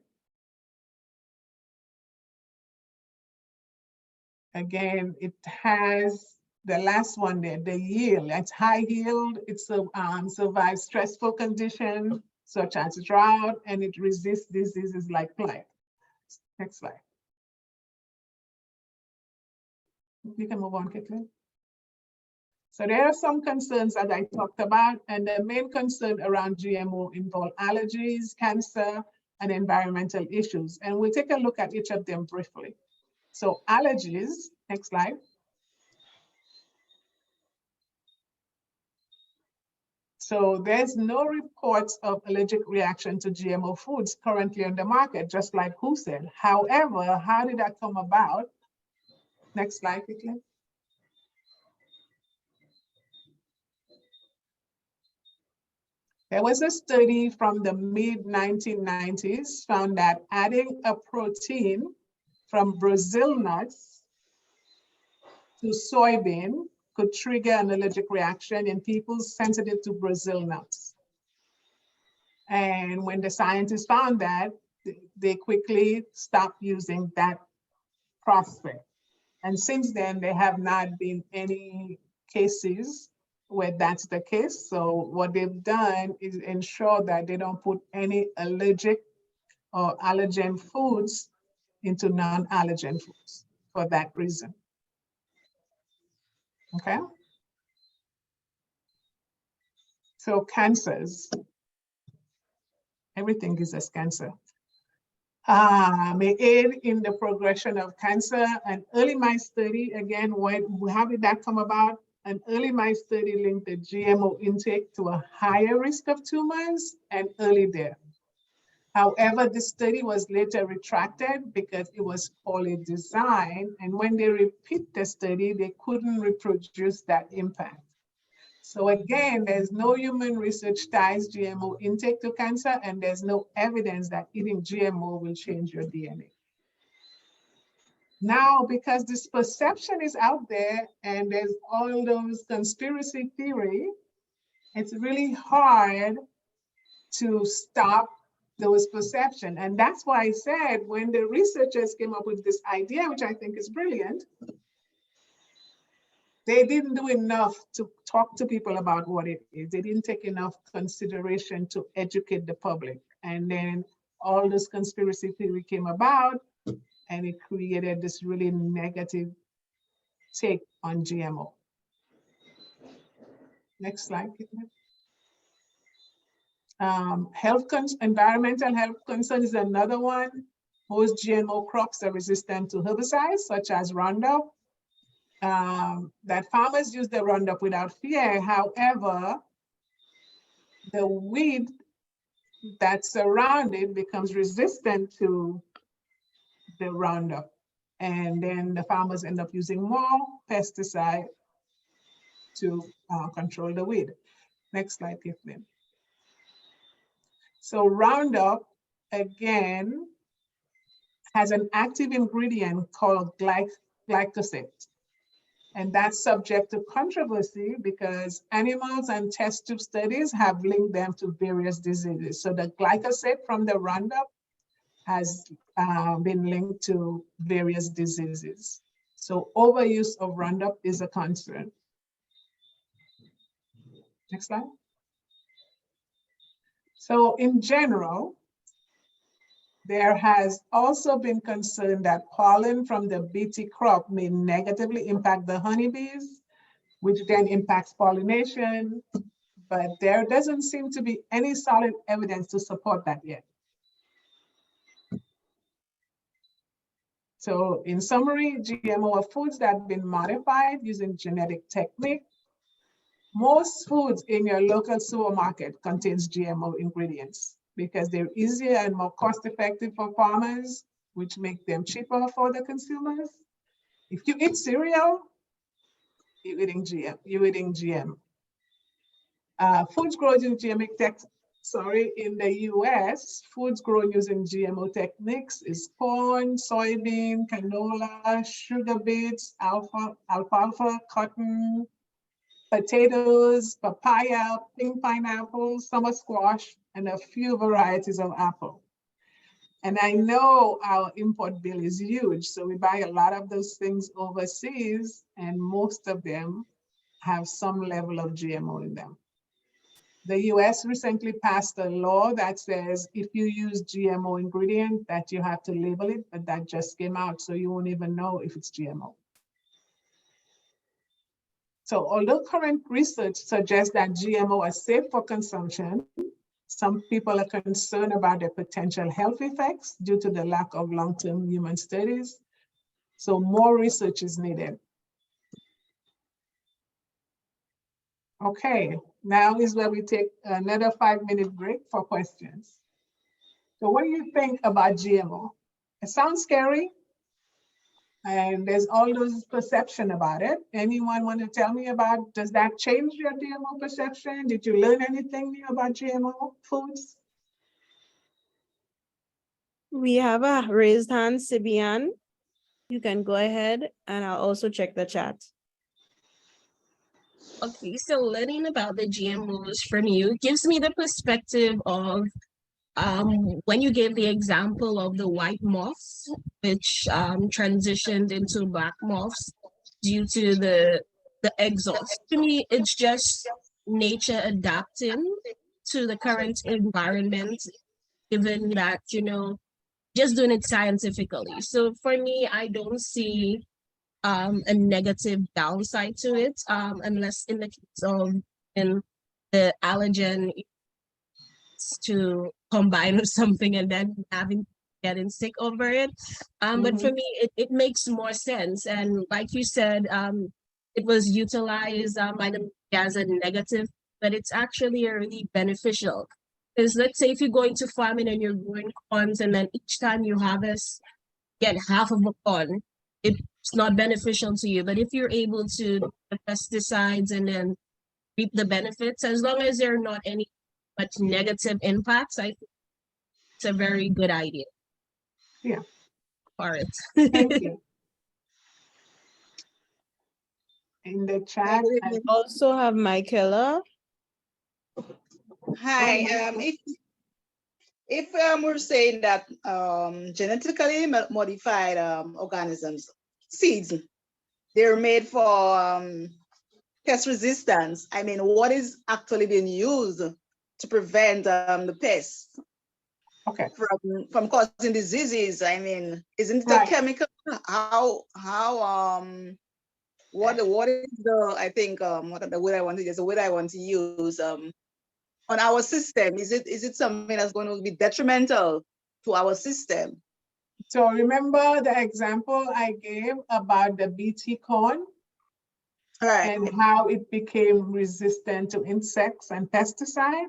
S2: Again, it has the last one there, the yield. It's high yield. It survives stressful conditions such as drought, and it resists diseases like plague. Next slide. You can move on quickly. So there are some concerns that I talked about, and the main concern around GMO involve allergies, cancer, and environmental issues. And we'll take a look at each of them briefly. So allergies, next slide. So there's no reports of allergic reaction to GMO foods currently on the market, just like who said. However, how did that come about? Next slide, quickly. There was a study from the mid-1990s found that adding a protein from Brazil nuts to soybean could trigger an allergic reaction in people sensitive to Brazil nuts. And when the scientists found that, they quickly stopped using that prospect. And since then, there have not been any cases where that's the case. So what they've done is ensure that they don't put any allergic or allergen foods into non-allergen foods for that reason. Okay. So cancers, everything gives us cancer. May aid in the progression of cancer. An early mice study, again, how did that come about? An early mice study linked the GMO intake to a higher risk of tumors and early death. However, this study was later retracted because it was poorly designed. And when they repeat the study, they couldn't reproduce that impact. So again, there's no human research ties GMO intake to cancer, and there's no evidence that eating GMO will change your DNA. Now, because this perception is out there and there's all those conspiracy theory, it's really hard to stop those perception. And that's why I said when the researchers came up with this idea, which I think is brilliant, they didn't do enough to talk to people about what it is. They didn't take enough consideration to educate the public. And then all this conspiracy theory came about, and it created this really negative take on GMO. Next slide. Environmental health concern is another one. Most GMO crops are resistant to herbicides, such as Roundup. That farmers use the Roundup without fear. However, the weed that's around it becomes resistant to the Roundup. And then the farmers end up using more pesticide to control the weed. Next slide, please. So Roundup, again, has an active ingredient called glyphosate. And that's subject to controversy because animals and test tube studies have linked them to various diseases. So the glyphosate from the Roundup has been linked to various diseases. So overuse of Roundup is a concern. Next slide. So in general, there has also been concern that pollen from the Bt crop may negatively impact the honeybees, which then impacts pollination, but there doesn't seem to be any solid evidence to support that yet. So in summary, GMO are foods that have been modified using genetic technique. Most foods in your local supermarket contains GMO ingredients because they're easier and more cost-effective for farmers, which make them cheaper for the consumers. If you eat cereal, you're eating GM. Foods grown in in the US, foods grown using GMO techniques is corn, soybean, canola, sugar beets, alfalfa, cotton, potatoes, papaya, pink pineapple, summer squash, and a few varieties of apple. And I know our import bill is huge, so we buy a lot of those things overseas, and most of them have some level of GMO in them. The US recently passed a law that says if you use GMO ingredient that you have to label it, but that just came out, so you won't even know if it's GMO. So although current research suggests that GMO are safe for consumption, some people are concerned about their potential health effects due to the lack of long-term human studies. So more research is needed. Okay, now is where we take another 5-minute break for questions. So what do you think about GMO? It sounds scary, and there's all those perception about it. Anyone want to tell me about, does that change your GMO perception? Did you learn anything new about GMO foods?
S1: We have a raised hand, Sibian. You can go ahead, and I'll also check the chat.
S11: Okay, so learning about the GMOs from you gives me the perspective of when you gave the example of the white moths, which transitioned into black moths due to the exhaust. To me, it's just nature adapting to the current environment, given that, you know, just doing it scientifically. So for me, I don't see a negative downside to it, unless in the case of in the allergen to combine with something and then getting sick over it. But for me, it makes more sense. And like you said, it was utilized by the media as a negative, but it's actually a really beneficial. Because let's say if you're going to farming and you're growing corns, and then each time you harvest, get half of a corn, it's not beneficial to you. But if you're able to do the pesticides and then reap the benefits, as long as there are not any much negative impacts, I think it's a very good idea.
S2: Yeah.
S11: For it.
S2: Thank you. In the chat,
S1: We also have Michaela.
S4: Hi. If we're saying that genetically modified organisms, seeds, they're made for pest resistance. I mean, what is actually being used to prevent the pests from causing diseases? I mean, isn't it a chemical? What is the, I think what the word I want to use, the word I want to use on our system? Is it something that's going to be detrimental to our system?
S2: So remember the example I gave about the BT corn and how it became resistant to insects and pesticide?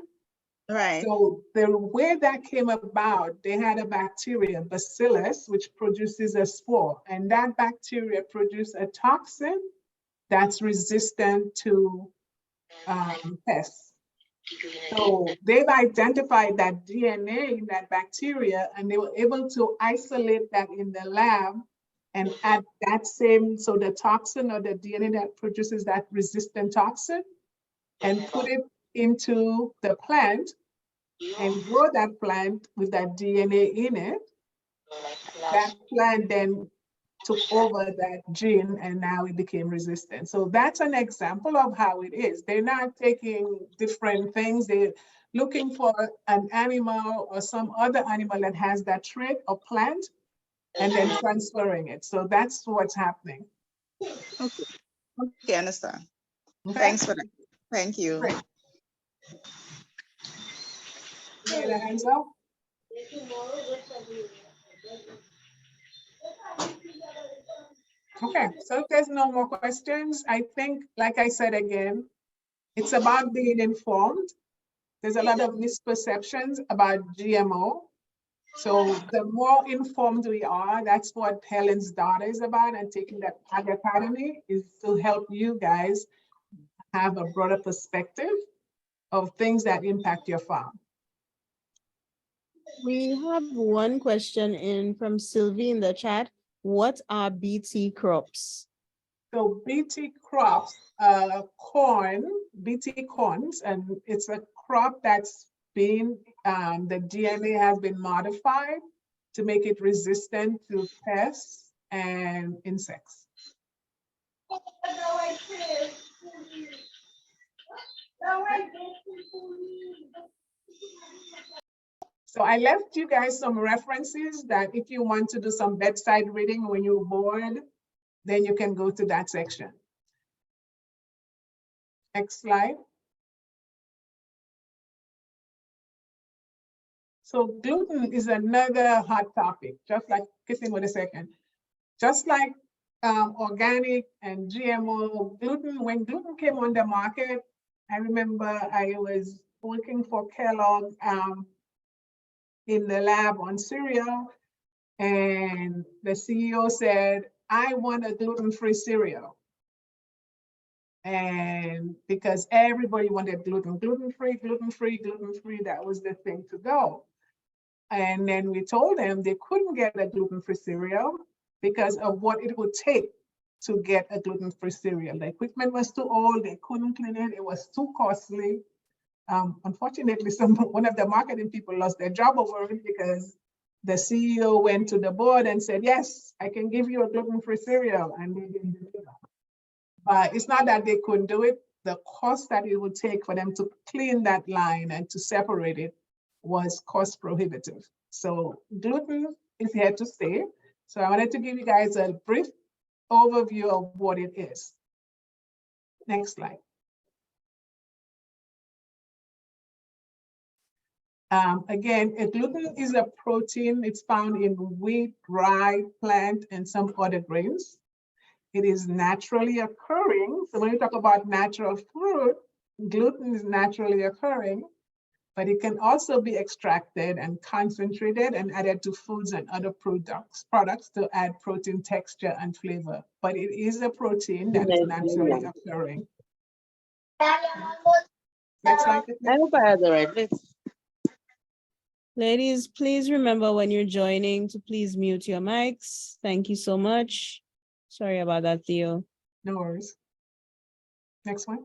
S4: Right.
S2: So the way that came about, they had a bacteria, bacillus, which produces a spore, and that bacteria produced a toxin that's resistant to pests. So they've identified that DNA in that bacteria, and they were able to isolate that in the lab and add that same, so the toxin or the DNA that produces that resistant toxin, and put it into the plant and grow that plant with that DNA in it. That plant then took over that gene and now it became resistant. So that's an example of how it is. They're not taking different things. They're looking for an animal or some other animal that has that trait or plant and then transferring it. So that's what's happening.
S4: Okay, understand. Okay. Thanks for that. Thank you.
S2: Great. Any other hands up? Okay, so if there's no more questions, I think, like I said again, it's about being informed. There's a lot of misperceptions about GMO. So the more informed we are, that's what Helen's daughter is about, and taking that Ag-cademy is to help you guys have a broader perspective of things that impact your farm.
S1: We have one question in from Sylvie in the chat. What are BT crops?
S2: So BT crops, corn, BT corns, and it's a crop that's been, the DNA has been modified to make it resistant to pests and insects. So I left you guys some references that if you want to do some bedside reading when you're bored, then you can go to that section. Next slide. So gluten is another hot topic, just like, kissing with a second. Just like organic and GMO, gluten, when gluten came on the market, I remember I was working for Kellogg in the lab on cereal, and the CEO said, I want a gluten-free cereal. And because everybody wanted gluten-free, that was the thing to go. And then we told them they couldn't get a gluten-free cereal because of what it would take to get a gluten-free cereal. The equipment was too old, they couldn't clean it, it was too costly. Unfortunately, one of the marketing people lost their job over it because the CEO went to the board and said, yes, I can give you a gluten-free cereal, and they didn't deliver. But it's not that they couldn't do it. The cost that it would take for them to clean that line and to separate it was cost prohibitive. So gluten is here to stay. So I wanted to give you guys a brief overview of what it is. Next slide. Again, gluten is a protein. It's found in wheat, rye, plant, and some other grains. It is naturally occurring. So when you talk about natural fruit, gluten is naturally occurring, but it can also be extracted and concentrated and added to foods and other products to add protein texture and flavor. But it is a protein that is naturally occurring. Next slide.
S6: I hope I had the right list.
S1: Ladies, please remember when you're joining to please mute your mics. Thank you so much. Sorry about that, Theo.
S2: No worries. Next one.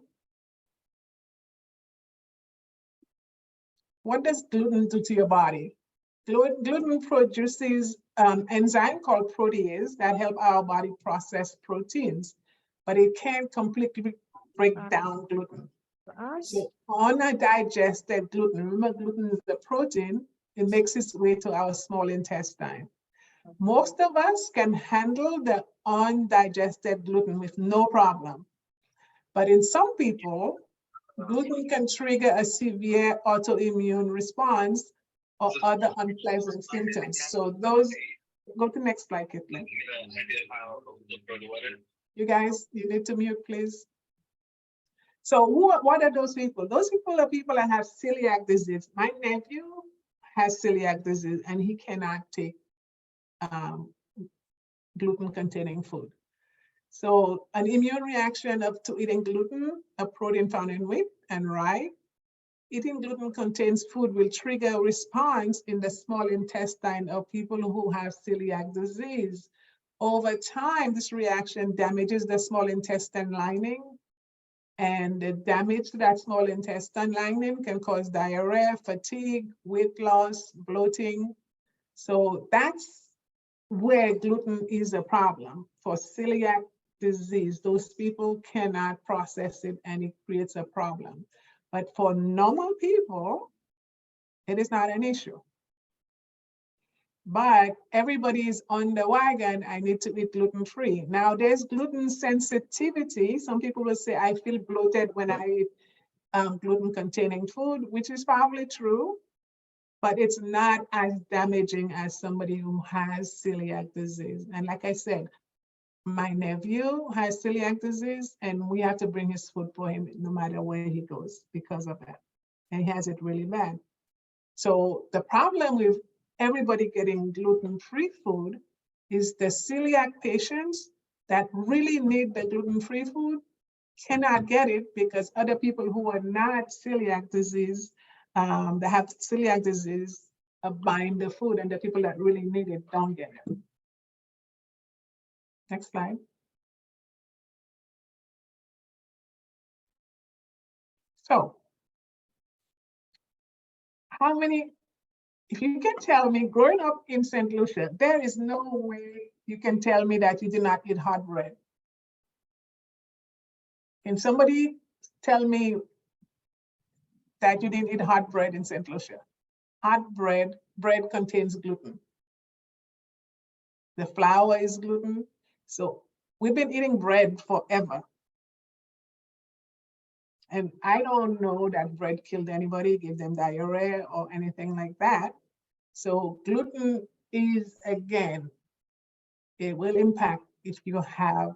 S2: What does gluten do to your body? Gluten produces enzyme called protease that help our body process proteins, but it can't completely break down gluten. So undigested gluten, remember gluten is the protein, it makes its way to our small intestine. Most of us can handle the undigested gluten with no problem. But in some people, gluten can trigger a severe autoimmune response or other unpleasant symptoms. So those, go to the next slide, Caitlin. You guys, you need to mute, please. So what are those people? Those people are people that have celiac disease. My nephew has celiac disease and he cannot take gluten-containing food. So an immune reaction to eating gluten, a protein found in wheat and rye, eating gluten-contains food will trigger a response in the small intestine of people who have celiac disease. Over time, this reaction damages the small intestine lining, and the damage to that small intestine lining can cause diarrhea, fatigue, weight loss, bloating. So that's where gluten is a problem. For celiac disease, those people cannot process it and it creates a problem. But for normal people, it is not an issue. But everybody is on the wagon, I need to eat gluten-free. Now there's gluten sensitivity. Some people will say, I feel bloated when I eat gluten-containing food, which is probably true, but it's not as damaging as somebody who has celiac disease. And like I said, my nephew has celiac disease and we have to bring his food for him no matter where he goes because of that. And he has it really bad. So the problem with everybody getting gluten-free food is the celiac patients that really need the gluten-free food cannot get it because other people who are not celiac disease, that have celiac disease, are buying the food, and the people that really need it don't get it. Next slide. So, how many, if you can tell me, growing up in St. Lucia, there is no way you can tell me that you did not eat hot bread. Can somebody tell me that you didn't eat hot bread in St. Lucia? Hot bread contains gluten. The flour is gluten. So we've been eating bread forever. And I don't know that bread killed anybody, gave them diarrhea or anything like that. So gluten is, again, it will impact if you have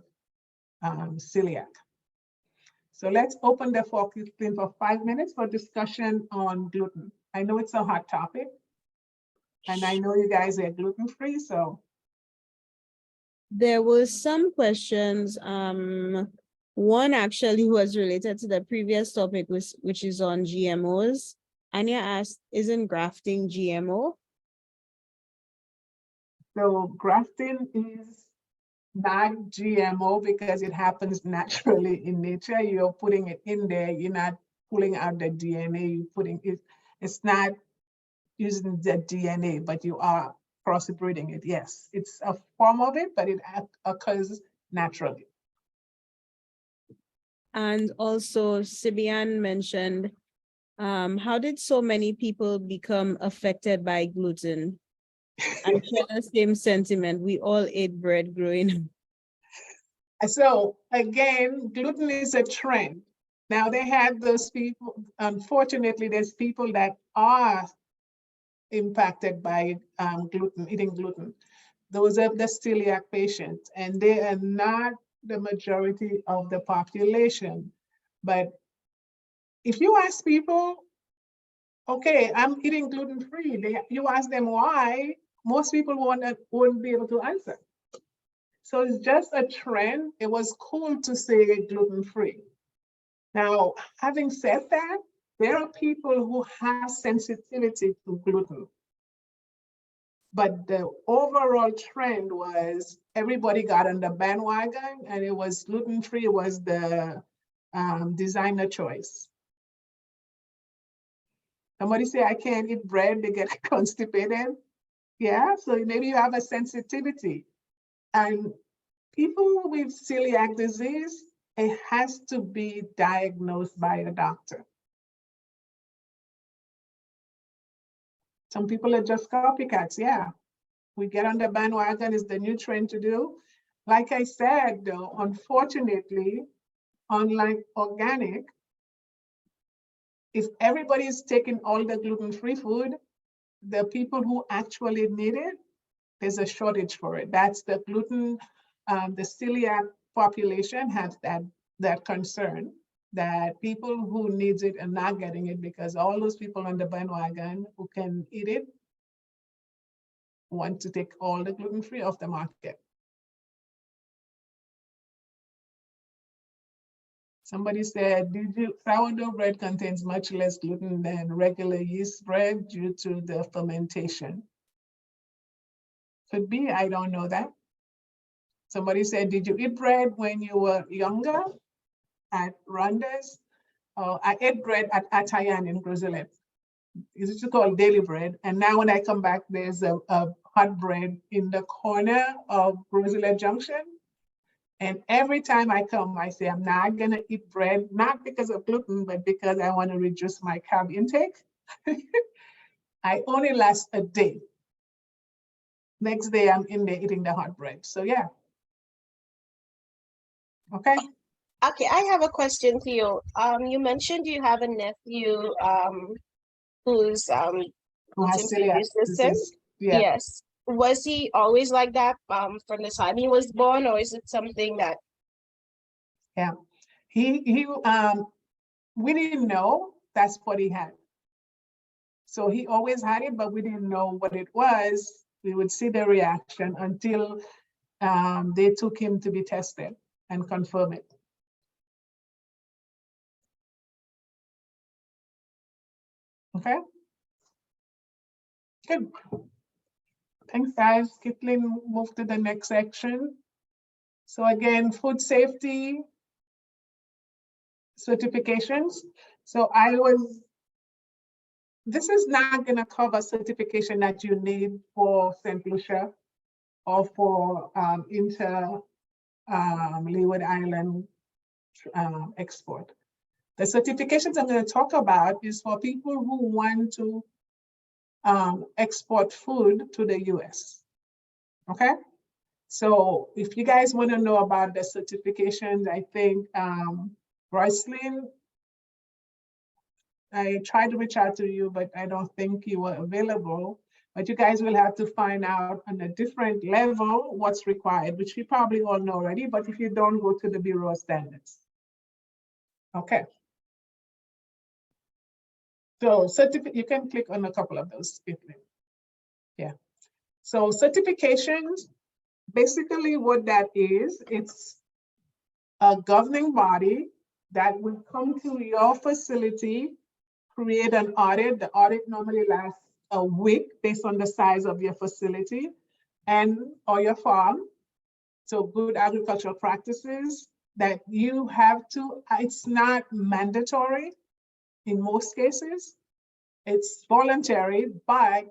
S2: celiac. So let's open the floor for 5 minutes for discussion on gluten. I know it's a hot topic, and I know you guys are gluten-free, so.
S1: There were some questions. One actually was related to the previous topic, which is on GMOs. Anya asked, isn't grafting GMO?
S2: So grafting is not GMO because it happens naturally in nature. You're putting it in there, you're not pulling out the DNA, you're putting it, it's not using the DNA, but you are crossbreeding it. Yes, it's a form of it, but it occurs naturally.
S1: And also Sibian mentioned, how did so many people become affected by gluten? I share the same sentiment. We all ate bread growing up.
S2: So again, gluten is a trend. Now they had those people, unfortunately, there's people that are impacted by gluten, eating gluten. Those are the celiac patients, and they are not the majority of the population. But if you ask people, okay, I'm eating gluten-free, you ask them why, most people won't be able to answer. So it's just a trend. It was cool to say gluten-free. Now, having said that, there are people who have sensitivity to gluten. But the overall trend was everybody got on the bandwagon, and it was gluten-free was the designer choice. Somebody say, I can't eat bread, they get constipated. Yeah, so maybe you have a sensitivity. And people with celiac disease, it has to be diagnosed by a doctor. Some people are just copycats, yeah. We get on the bandwagon, is the new trend to do. Like I said, though, unfortunately, unlike organic, if everybody's taking all the gluten-free food, the people who actually need it, there's a shortage for it. That's the gluten, the celiac population has that concern that people who needs it are not getting it because all those people on the bandwagon who can eat it want to take all the gluten-free off the market. Somebody said, sourdough bread contains much less gluten than regular yeast bread due to the fermentation. Could be, I don't know that. Somebody said, did you eat bread when you were younger at Rwanda's? I ate bread at Atayan in Brazil. It's called daily bread. And now when I come back, there's a hot bread in the corner of Brazil Junction. And every time I come, I say, I'm not gonna eat bread, not because of gluten, but because I wanna reduce my carb intake. I only last a day. Next day, I'm in there eating the hot bread. So yeah. Okay.
S11: Okay, I have a question for you. You mentioned you have a nephew who's
S2: Who has celiac
S11: resistant.
S2: disease. Yeah.
S11: Yes. Was he always like that from the time he was born, or is it something that?
S2: Yeah. We didn't know that's what he had. So he always had it, but we didn't know what it was. We would see the reaction until they took him to be tested and confirm it. Okay. Good. Thanks, guys. Kitlin, move to the next section. So again, food safety certifications. So this is not gonna cover certification that you need for St. Lucia or for Leeward Island export. The certifications I'm gonna talk about is for people who want to export food to the US, okay? So if you guys wanna know about the certifications, I think Roycelyn, I tried to reach out to you, but I don't think you were available. But you guys will have to find out on a different level what's required, which you probably all know already, but if you don't, go to the Bureau of Standards. Okay. So you can click on a couple of those. Yeah. So certifications, basically what that is, it's a governing body that will come to your facility, create an audit. The audit normally lasts a week based on the size of your facility or your farm. So good agricultural practices that you have to, it's not mandatory in most cases. It's voluntary, but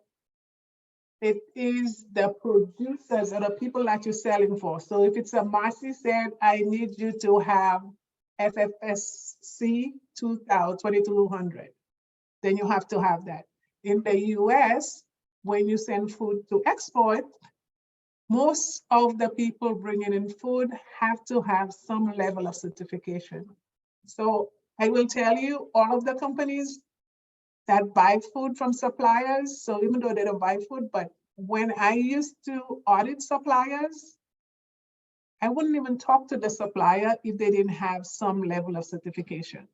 S2: it is the producers or the people that you're selling for. So if it's a Marcy said, I need you to have FFSC 2200, then you have to have that. In the US, when you send food to export, most of the people bringing in food have to have some level of certification. So I will tell you, all of the companies that buy food from suppliers, so even though they don't buy food, but when I used to audit suppliers, I wouldn't even talk to the supplier if they didn't have some level of certification.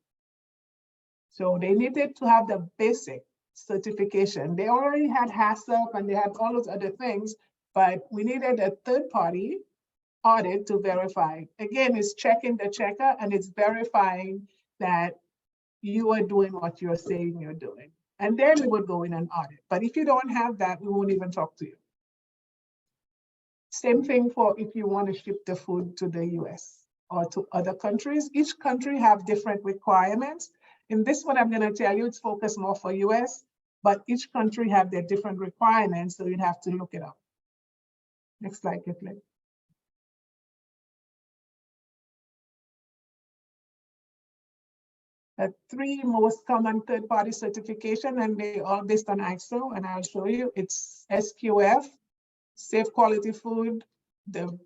S2: So they needed to have the basic certification. They already had HACCP and they had all those other things, but we needed a third party audit to verify. Again, it's checking the checker and it's verifying that you are doing what you're saying you're doing. And then we would go in and audit. But if you don't have that, we won't even talk to you. Same thing for if you want to ship the food to the US or to other countries. Each country have different requirements. In this one, I'm going to tell you it's focused more for US, but each country have their different requirements, so you'd have to look it up. Next slide, Kathleen. The three most common third-party certification, and they all based on ISO, and I'll show you. It's SQF, Safe Quality Food, the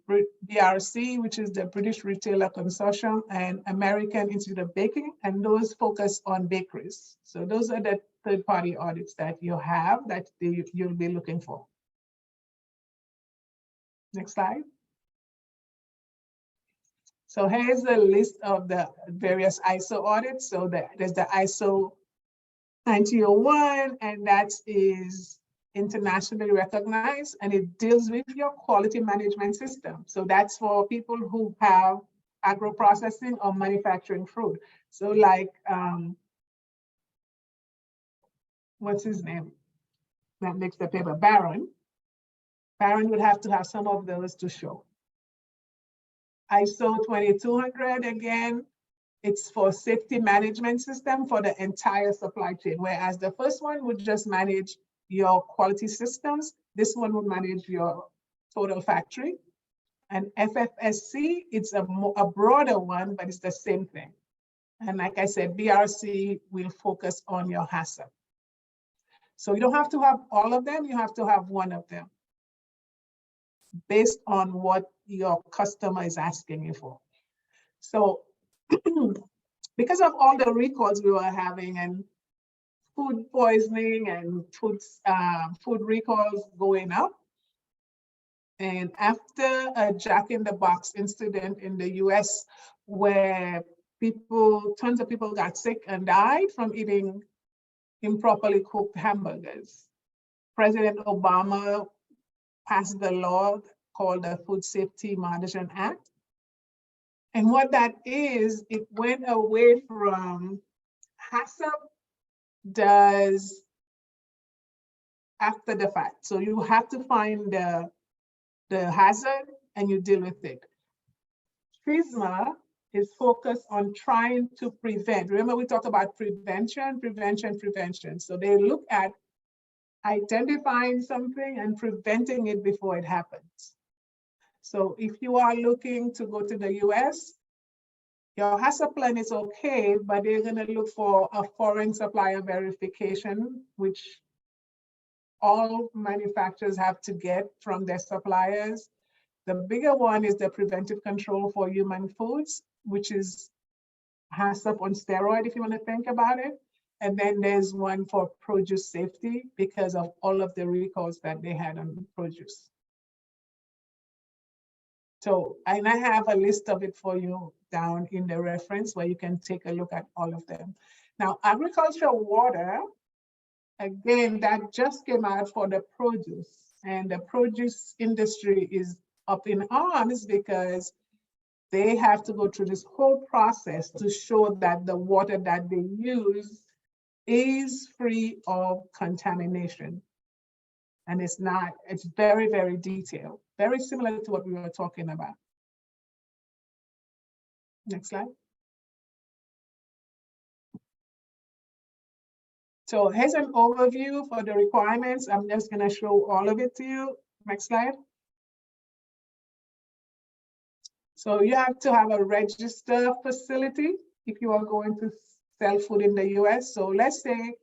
S2: BRC, which is the British Retailer Consortium, and American Institute of Baking, and those focus on bakeries. So those are the third-party audits that you have that you'll be looking for. Next slide. So here's the list of the various ISO audits. So there's the ISO 9001, and that is internationally recognized, and it deals with your quality management system. So that's for people who have agro-processing or manufacturing fruit. So like, what's his name? That makes the paper, Baron. Baron would have to have some of those to show. ISO 2200, again, it's for safety management system for the entire supply chain, whereas the first one would just manage your quality systems. This one would manage your total factory. And FFSC, it's a broader one, but it's the same thing. And like I said, BRC will focus on your HACCP. So you don't have to have all of them, you have to have one of them based on what your customer is asking you for. So because of all the recalls we were having and food poisoning and food recalls going up, and after a Jack-in-the-Box incident in the US where tons of people got sick and died from eating improperly cooked hamburgers, President Obama passed the law called the Food Safety Management Act. And what that is, it went away from HACCP does after the fact. So you have to find the hazard and you deal with it. FSMA is focused on trying to prevent. Remember, we talked about prevention. So they look at identifying something and preventing it before it happens. So if you are looking to go to the US, your HACCP plan is okay, but they're gonna look for a foreign supplier verification, which all manufacturers have to get from their suppliers. The bigger one is the preventive control for human foods, which is HACCP on steroid, if you want to think about it. And then there's one for produce safety because of all of the recalls that they had on produce. So, and I have a list of it for you down in the reference where you can take a look at all of them. Now, agricultural water, again, that just came out for the produce, and the produce industry is up in arms because they have to go through this whole process to show that the water that they use is free of contamination. And it's not, it's very, very detailed, very similar to what we were talking about. Next slide. So here's an overview for the requirements. I'm just gonna show all of it to you. Next slide. So you have to have a registered facility if you are going to sell food in the US. So let's say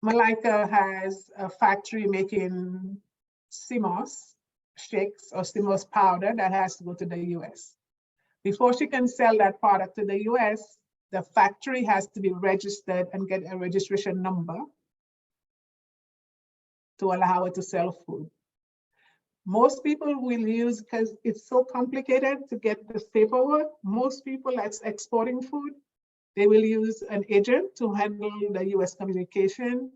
S2: Malika has a factory making CMOS shakes or CMOS powder that has to go to the US. Before she can sell that product to the US, the factory has to be registered and get a registration number to allow her to sell food. Most people will use, because it's so complicated to get this paperwork, most people that's exporting food, they will use an agent to handle the US communication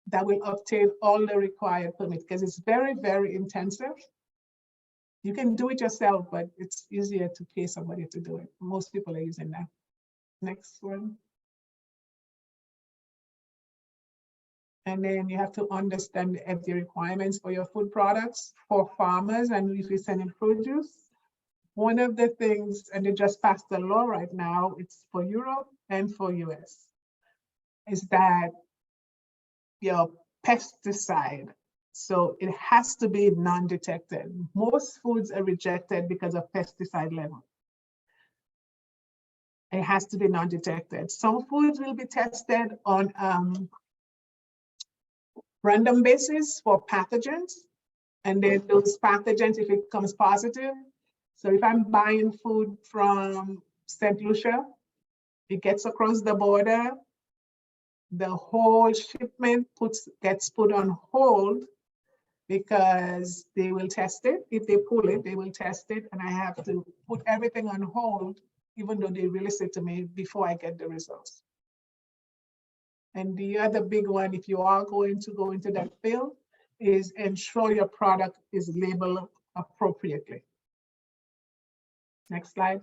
S2: that will obtain all the required permits, because it's very, very intensive. You can do it yourself, but it's easier to pay somebody to do it. Most people are using that. Next one. And then you have to understand the FDA requirements for your food products for farmers and if you're sending produce. One of the things, and they just passed a law right now, it's for Europe and for US, is that your pesticide, so it has to be non-detected. Most foods are rejected because of pesticide level. It has to be non-detected. Some foods will be tested on random basis for pathogens. And then those pathogens, if it comes positive. So if I'm buying food from St. Lucia, it gets across the border, the whole shipment gets put on hold because they will test it. If they pull it, they will test it. And I have to put everything on hold, even though they release it to me before I get the results. And the other big one, if you are going to go into that field, is ensure your product is labeled appropriately. Next slide.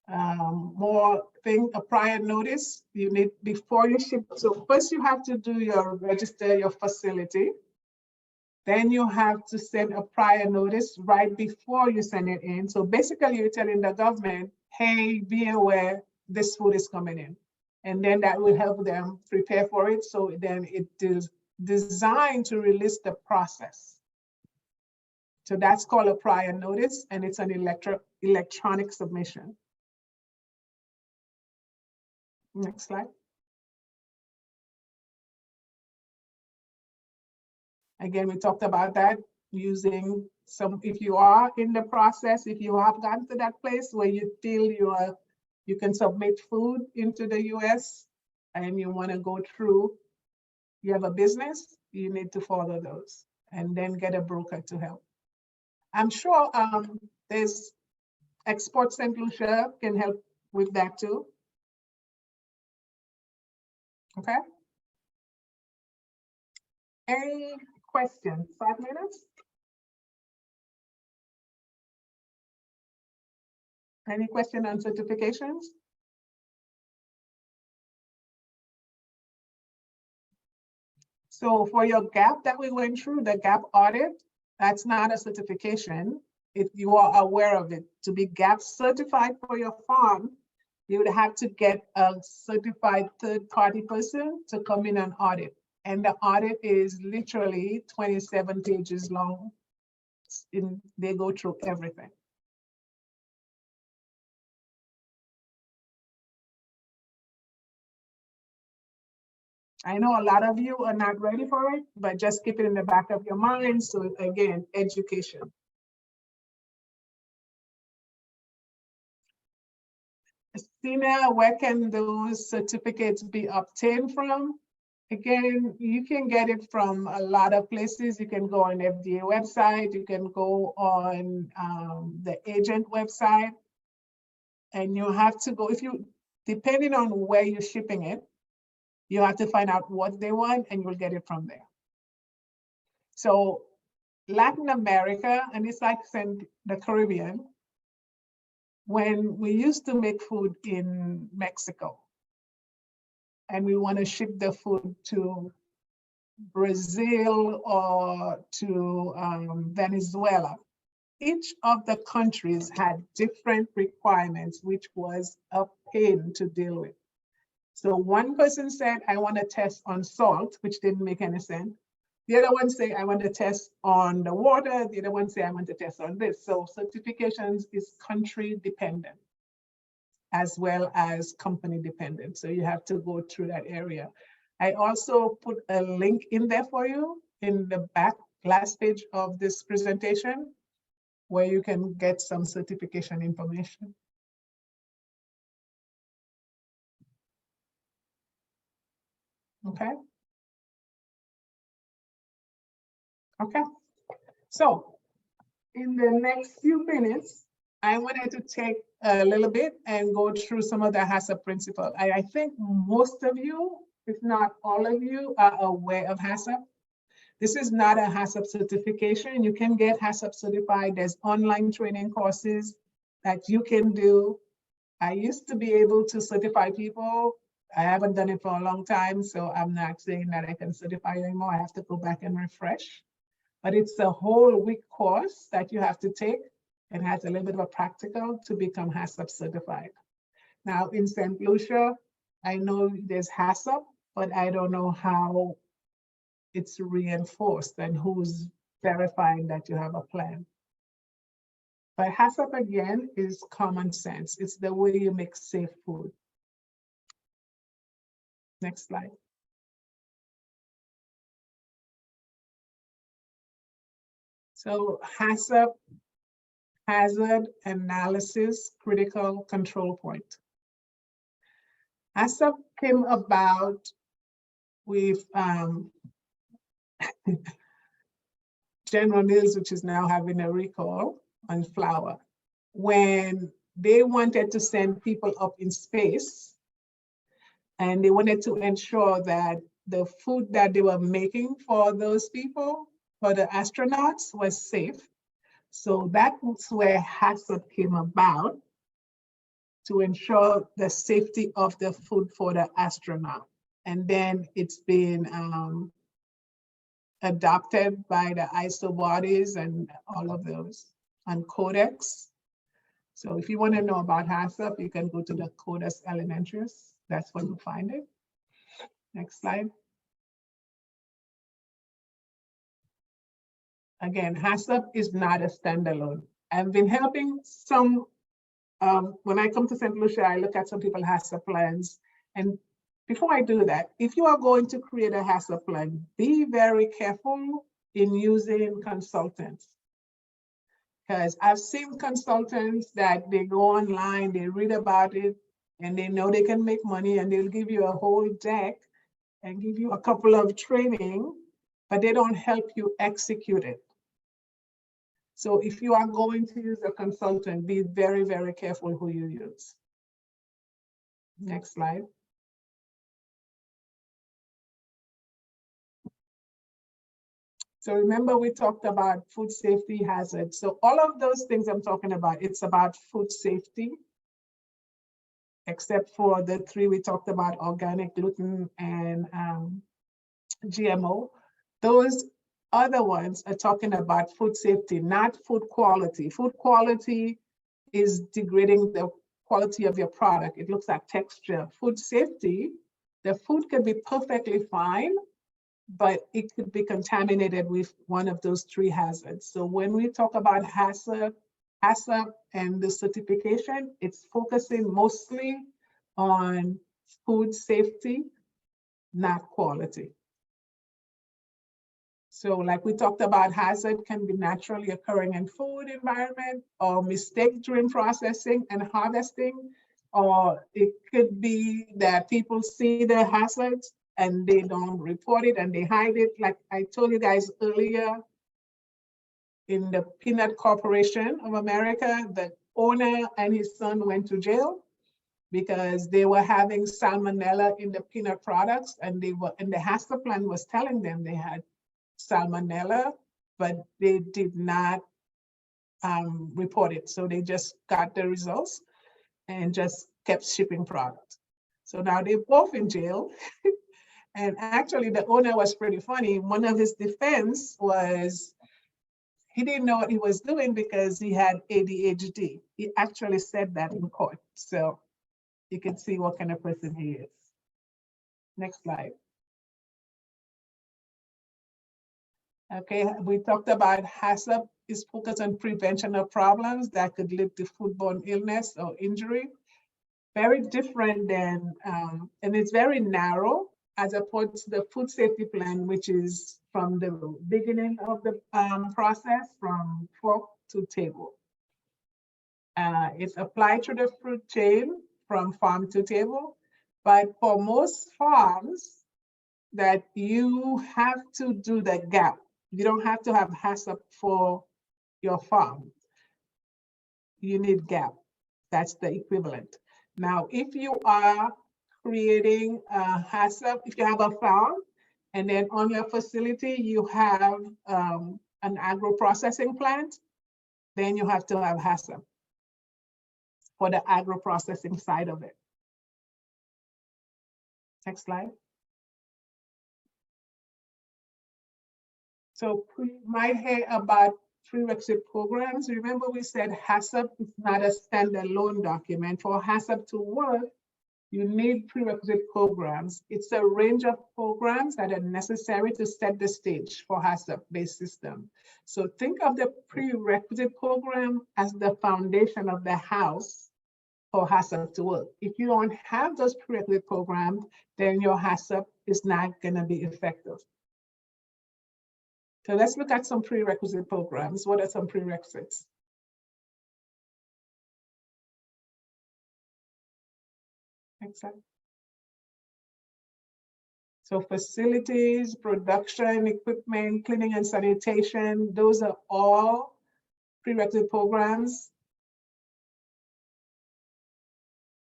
S2: More thing, a prior notice you need before you ship. So first you have to do your register your facility. Then you have to send a prior notice right before you send it in. So basically you're telling the government, hey, be aware this food is coming in. And then that will help them prepare for it. So then it is designed to release the process. So that's called a prior notice, and it's an electronic submission. Next slide. Again, we talked about that using some, if you are in the process, if you have gotten to that place where you feel you can submit food into the US and you want to go through, you have a business, you need to follow those and then get a broker to help. I'm sure there's Export St. Lucia can help with that too. Okay. Any questions? 5 minutes? Any question on certifications? So for your GAP that we went through, the GAP audit, that's not a certification. If you are aware of it, to be GAP certified for your farm, you would have to get a certified third-party person to come in and audit. And the audit is literally 27 pages long. They go through everything. I know a lot of you are not ready for it, but just keep it in the back of your mind. So again, education. Sina, where can those certificates be obtained from? Again, you can get it from a lot of places. You can go on FDA website, you can go on the agent website, and you have to go, depending on where you're shipping it, you have to find out what they want and you'll get it from there. So Latin America, and it's like the Caribbean, when we used to make food in Mexico and we want to ship the food to Brazil or to Venezuela, each of the countries had different requirements, which was a pain to deal with. So one person said, I want to test on salt, which didn't make any sense. The other one say, I want to test on the water. The other one say, I want to test on this. So certifications is country dependent. as well as company dependent. So you have to go through that area. I also put a link in there for you in the back last page of this presentation where you can get some certification information. Okay. Okay. So in the next few minutes, I wanted to take a little bit and go through some of the HACCP principles. I think most of you, if not all of you, are aware of HACCP. This is not a HACCP certification. You can get HACCP certified. There's online training courses that you can do. I used to be able to certify people. I haven't done it for a long time, so I'm not saying that I can certify you anymore. I have to go back and refresh. But it's a whole week course that you have to take and has a little bit of a practical to become HACCP certified. Now in St. Lucia, I know there's HACCP, but I don't know how it's reinforced and who's verifying that you have a plan. But HACCP again is common sense. It's the way you make safe food. Next slide. So HACCP, hazard analysis critical control point. HACCP came about with General Mills, which is now having a recall on flour, when they wanted to send people up in space and they wanted to ensure that the food that they were making for those people, for the astronauts, was safe. So that was where HACCP came about, to ensure the safety of the food for the astronaut. And then it's been adopted by the ISO bodies and all of those, and Codex. So if you want to know about HACCP, you can go to the Codex Alimentarius. That's where you find it. Next slide. Again, HACCP is not a standalone. I've been helping some, when I come to St. Lucia, I look at some people HACCP plans. And before I do that, if you are going to create a HACCP plan, be very careful in using consultants. Because I've seen consultants that they go online, they read about it, and they know they can make money, and they'll give you a whole deck and give you a couple of training, but they don't help you execute it. So if you are going to use a consultant, be very, very careful who you use. Next slide. So remember, we talked about food safety hazards. So all of those things I'm talking about, it's about food safety, except for the three we talked about: organic, gluten, and GMO. Those other ones are talking about food safety, not food quality. Food quality is degrading the quality of your product. It looks like texture. Food safety, the food can be perfectly fine, but it could be contaminated with one of those three hazards. So when we talk about HACCP and the certification, it's focusing mostly on food safety, not quality. So like we talked about, hazard can be naturally occurring in food environment, or mistake during processing and harvesting, or it could be that people see the hazards and they don't report it and they hide it. Like I told you guys earlier, in the Peanut Corporation of America, the owner and his son went to jail because they were having salmonella in the peanut products, and the HACCP plan was telling them they had salmonella, but they did not report it. So they just got the results and just kept shipping product. So now they're both in jail. And actually the owner was pretty funny. One of his defense was he didn't know what he was doing because he had ADHD. He actually said that in court. So you can see what kind of person he is. Next slide. Okay, we talked about HACCP is focused on prevention of problems that could lead to foodborne illness or injury. Very different than, and it's very narrow as opposed to the food safety plan, which is from the beginning of the process, from fork to table. It's applied to the fruit chain from farm to table, but for most farms that you have to do the gap. You don't have to have HACCP for your farm. You need gap. That's the equivalent. Now, if you are creating a HACCP, if you have a farm, and then on your facility, you have an agro-processing plant, then you have to have HACCP for the agro-processing side of it. Next slide. So might hear about prerequisite programs. Remember we said HACCP is not a standalone document. For HACCP to work, you need prerequisite programs. It's a range of programs that are necessary to set the stage for HACCP-based system. So think of the prerequisite program as the foundation of the house for HACCP to work. If you don't have those prerequisite programs, then your HACCP is not gonna be effective. So let's look at some prerequisite programs. What are some prerequisites? Excellent. So facilities, production, equipment, cleaning and sanitation, those are all prerequisite programs.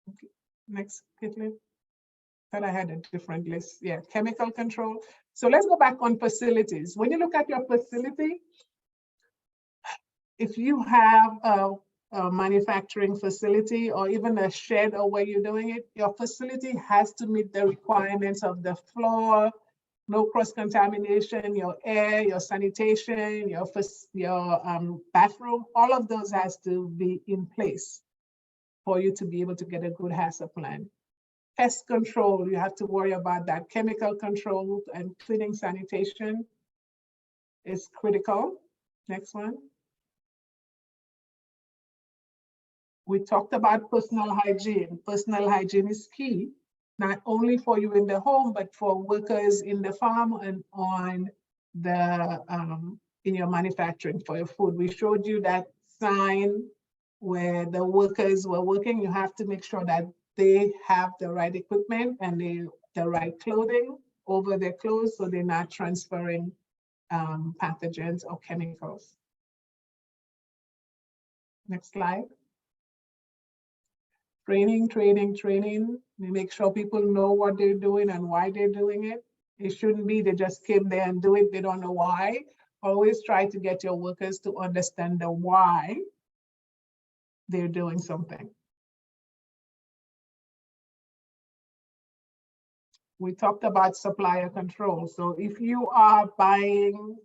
S2: Okay. Next, Caitlin. Thought I had a different list. Yeah, chemical control. So let's go back on facilities. When you look at your facility, if you have a manufacturing facility or even a shed or where you're doing it, your facility has to meet the requirements of the floor, no cross-contamination, your air, your sanitation, your bathroom, all of those has to be in place for you to be able to get a good HACCP plan. Pest control, you have to worry about that. Chemical control and cleaning sanitation is critical. Next one. We talked about personal hygiene. Personal hygiene is key, not only for you in the home, but for workers in the farm and on the in your manufacturing for your food. We showed you that sign where the workers were working. You have to make sure that they have the right equipment and the right clothing over their clothes so they're not transferring pathogens or chemicals. Next slide. Training. We make sure people know what they're doing and why they're doing it. It shouldn't be they just came there and do it, they don't know why. Always try to get your workers to understand the why they're doing something. We talked about supplier control. So if you are buying,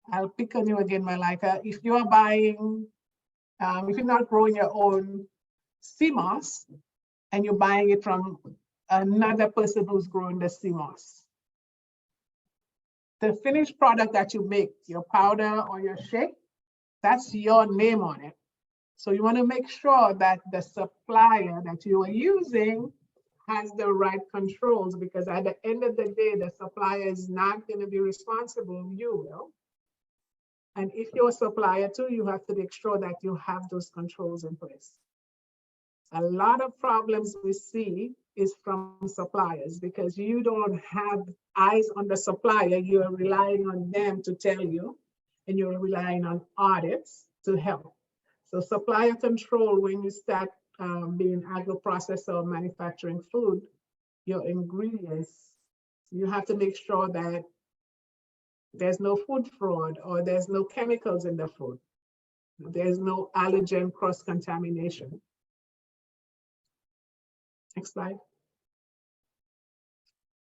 S2: I'll pick on you again, Malika. If you are buying, if you're not growing your own sea moss and you're buying it from another person who's growing the sea moss, the finished product that you make, your powder or your shake, that's your name on it. So you want to make sure that the supplier that you are using has the right controls, because at the end of the day, the supplier is not going to be responsible, you will. And if you're a supplier too, you have to make sure that you have those controls in place. A lot of problems we see is from suppliers because you don't have eyes on the supplier. You're relying on them to tell you, and you're relying on audits to help. So supplier control, when you start being agro-processor or manufacturing food, your ingredients, you have to make sure that there's no food fraud or there's no chemicals in the food. There's no allergen cross-contamination. Next slide.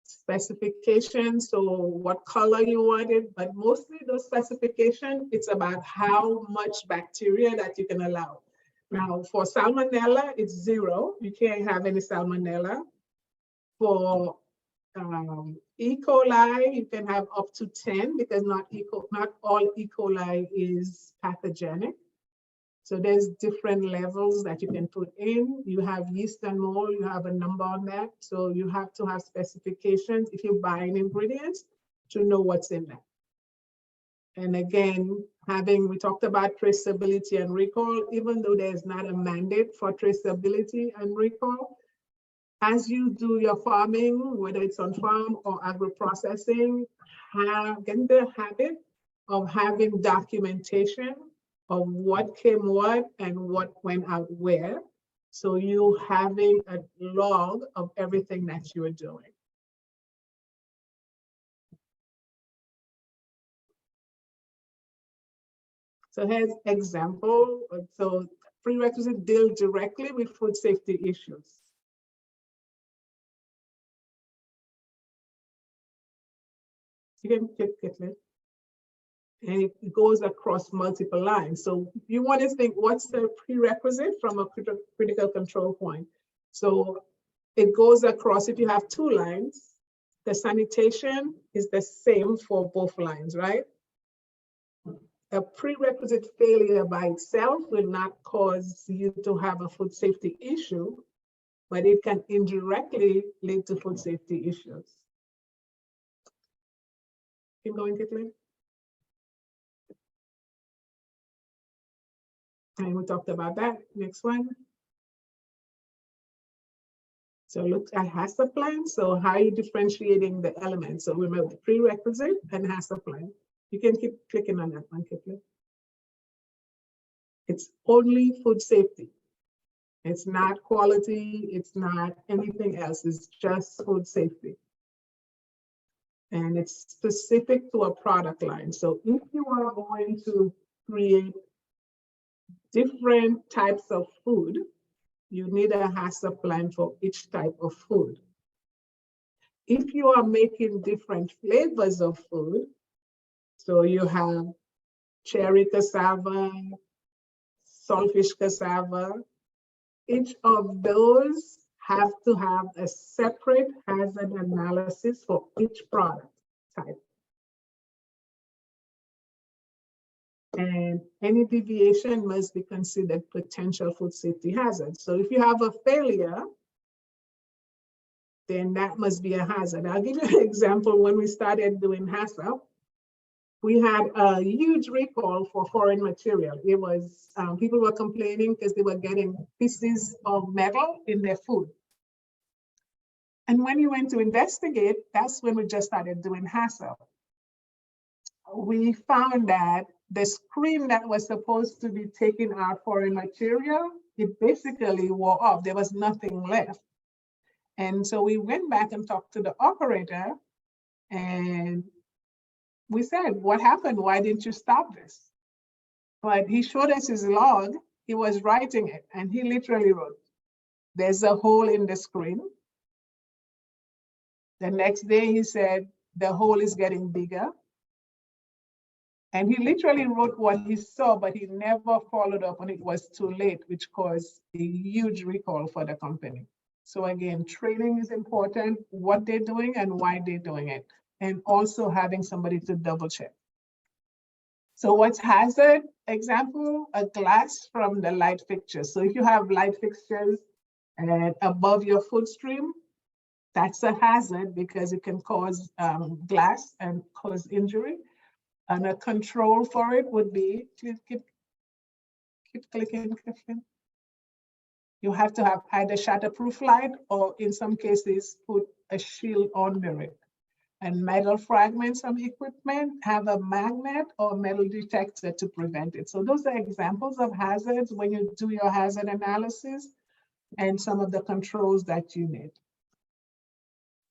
S2: Specifications, so what color you want it, but mostly those specifications, it's about how much bacteria that you can allow. Now, for salmonella, it's 0. You can't have any salmonella. For E. coli, you can have up to 10 because not all E. coli is pathogenic. So there's different levels that you can put in. You have yeast and mold, you have a number on that. So you have to have specifications if you're buying ingredients to know what's in there. And again, we talked about traceability and recall, even though there's not a mandate for traceability and recall, as you do your farming, whether it's on farm or agro-processing, get in the habit of having documentation of what came what and what went out where. So you having a log of everything that you are doing. So here's example. So prerequisite deal directly with food safety issues. You can click it. And it goes across multiple lines. So you want to think, what's the prerequisite from a critical control point? So it goes across, if you have 2 lines, the sanitation is the same for both lines, right? A prerequisite failure by itself will not cause you to have a food safety issue, but it can indirectly lead to food safety issues. Keep going, Caitlin. And we talked about that. Next one. So look at HACCP plan. So how are you differentiating the elements? So remember the prerequisite and HACCP plan. You can keep clicking on that one, Caitlin. It's only food safety. It's not quality. It's not anything else. It's just food safety. And it's specific to a product line. So if you are going to create different types of food, you need a HACCP plan for each type of food. If you are making different flavors of food, so you have cherry cassava, saltfish cassava, each of those have to have a separate hazard analysis for each product type. And any deviation must be considered potential food safety hazard. So if you have a failure, then that must be a hazard. I'll give you an example. When we started doing HACCP, we had a huge recall for foreign material. It was, people were complaining because they were getting pieces of metal in their food. And when we went to investigate, that's when we just started doing HACCP. We found that the screen that was supposed to be taking our foreign material, it basically wore off. There was nothing left. And so we went back and talked to the operator and we said, what happened? Why didn't you stop this? But he showed us his log. He was writing it and he literally wrote, there's a hole in the screen. The next day he said, the hole is getting bigger. And he literally wrote what he saw, but he never followed up when it was too late, which caused a huge recall for the company. So again, training is important, what they're doing and why they're doing it, and also having somebody to double check. So what's hazard? Example, a glass from the light fixture. So if you have light fixtures above your food stream, that's a hazard because it can cause glass and cause injury. And a control for it would be, keep clicking. You have to have either shatterproof light or in some cases, put a shield under it. And metal fragments from equipment have a magnet or metal detector to prevent it. So those are examples of hazards when you do your hazard analysis and some of the controls that you need.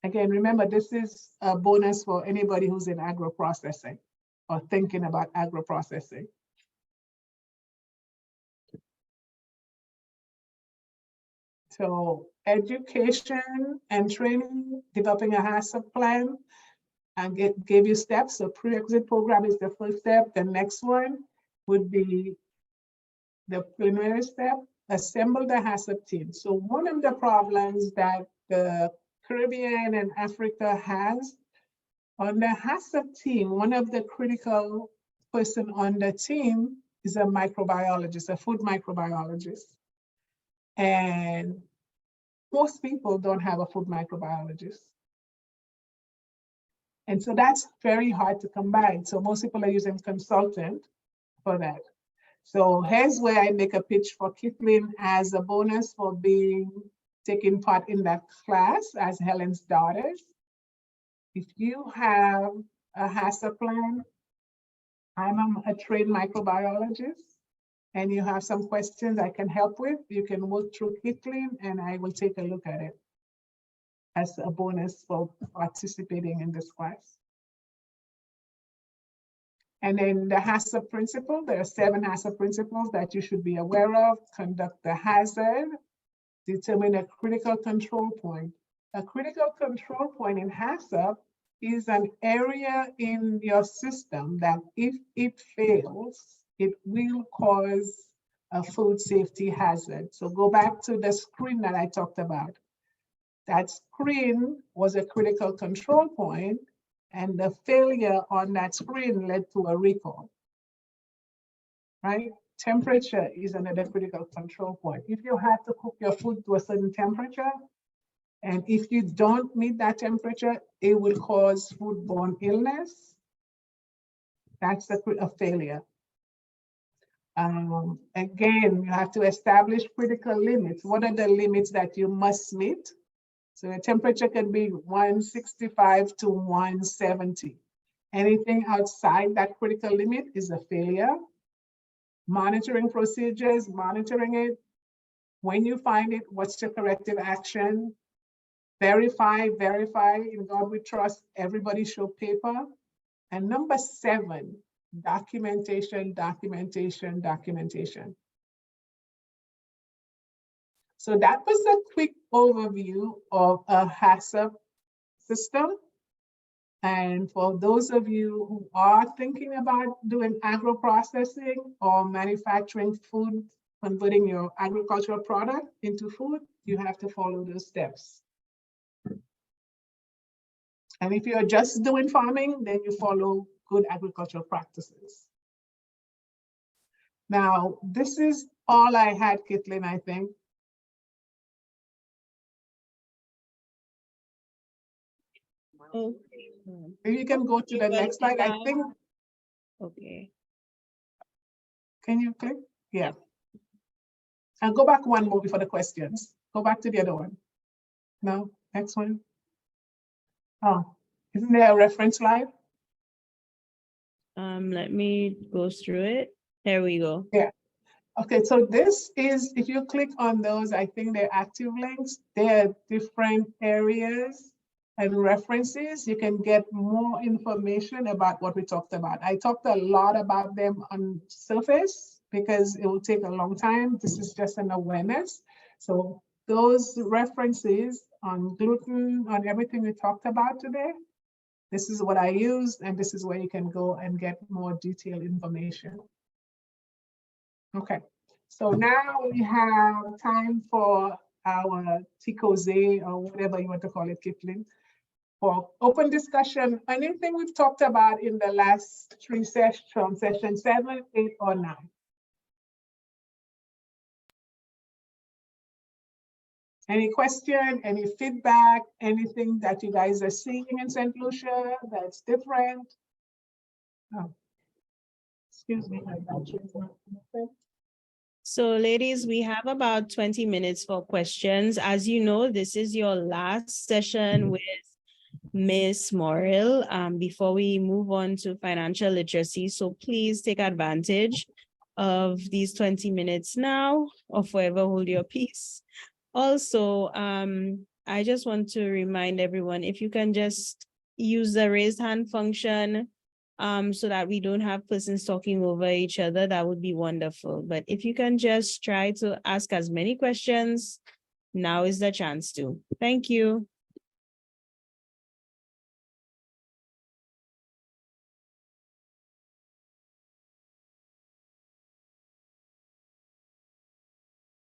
S2: Again, remember, this is a bonus for anybody who's in agro-processing or thinking about agro-processing. So education and training, developing a HACCP plan, and gave you steps. So prerequisite program is the first step. The next one would be the preliminary step, assemble the HACCP team. So one of the problems that the Caribbean and Africa has on the HACCP team, one of the critical person on the team is a microbiologist, a food microbiologist. And most people don't have a food microbiologist. And so that's very hard to combine. So most people are using consultant for that. So here's where I make a pitch for Kitlin as a bonus for taking part in that class as Helen's daughters. If you have a HACCP plan, I'm a trained microbiologist, and you have some questions I can help with, you can work through Kitlin and I will take a look at it as a bonus for participating in this class. And then the HACCP principle, there are 7 HACCP principles that you should be aware of. Conduct the hazard, determine a critical control point. A critical control point in HACCP is an area in your system that if it fails, it will cause a food safety hazard. So go back to the screen that I talked about. That screen was a critical control point, and the failure on that screen led to a recall, right? Temperature is another critical control point. If you have to cook your food to a certain temperature, and if you don't meet that temperature, it will cause foodborne illness. That's a failure. Again, you have to establish critical limits. What are the limits that you must meet? So the temperature can be 165 to 170. Anything outside that critical limit is a failure. Monitoring procedures, monitoring it. When you find it, what's your corrective action? Verify, in God we trust, everybody show paper. And number 7, documentation. So that was a quick overview of a HACCP system. And for those of you who are thinking about doing agro-processing or manufacturing food, converting your agricultural product into food, you have to follow those steps. And if you're just doing farming, then you follow good agricultural practices. Now, this is all I had, Kitlin, I think.
S1: Okay.
S2: Maybe you can go to the next slide, I think.
S1: Okay.
S2: Can you click? Yeah. And go back one more before the questions. Go back to the other one. No, next one. Oh, isn't there a reference slide?
S1: Let me go through it. There we go.
S2: Yeah. Okay, so this is, if you click on those, I think they're active links. They're different areas and references. You can get more information about what we talked about. I talked a lot about them on surface because it will take a long time. This is just an awareness. So those references on gluten, on everything we talked about today, this is what I used, and this is where you can go and get more detailed information. Okay, so now we have time for our TCOZE or whatever you want to call it, Kitlin, for open discussion. Anything we've talked about in the last 3 sessions, from session 7, 8, or 9. Any question, any feedback, anything that you guys are seeing in St. Lucia that's different? Oh, excuse me, my battery is not connected.
S1: So ladies, we have about 20 minutes for questions. As you know, this is your last session with Ms. Morrill before we move on to financial literacy. So please take advantage of these 20 minutes now or forever hold your peace. Also, I just want to remind everyone, if you can just use the raise hand function so that we don't have persons talking over each other, that would be wonderful. But if you can just try to ask as many questions, now is the chance to. Thank you.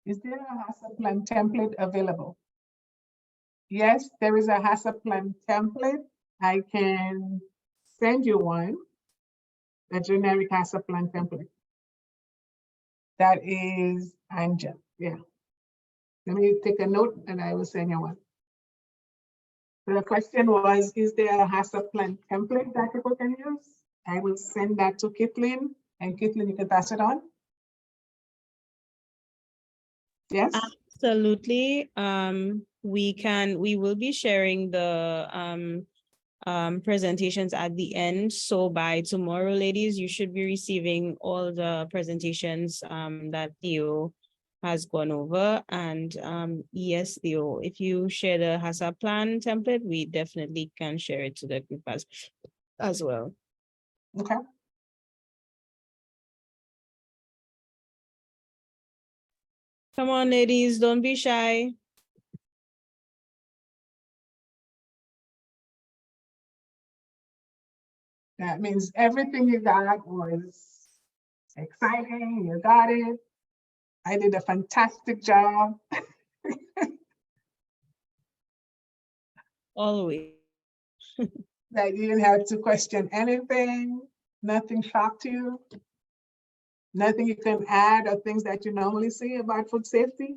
S2: Is there a HACCP plan template available? Yes, there is a HACCP plan template. I can send you one, a generic HACCP plan template. That is Anja. Yeah. Let me take a note and I will send you one. So the question was, is there a HACCP plan template that people can use? I will send that to Caitlin, and Caitlin, you can pass it on. Yes.
S1: Absolutely. We will be sharing the presentations at the end. So by tomorrow, ladies, you should be receiving all the presentations that Theo has gone over. And yes, Theo, if you share the HACCP plan template, we definitely can share it to the group as well.
S2: Okay.
S1: Come on, ladies, don't be shy.
S2: That means everything you got was exciting. You got it. I did a fantastic job.
S1: Always.
S2: That you didn't have to question anything. Nothing shocked you. Nothing you can add or things that you normally see about food safety.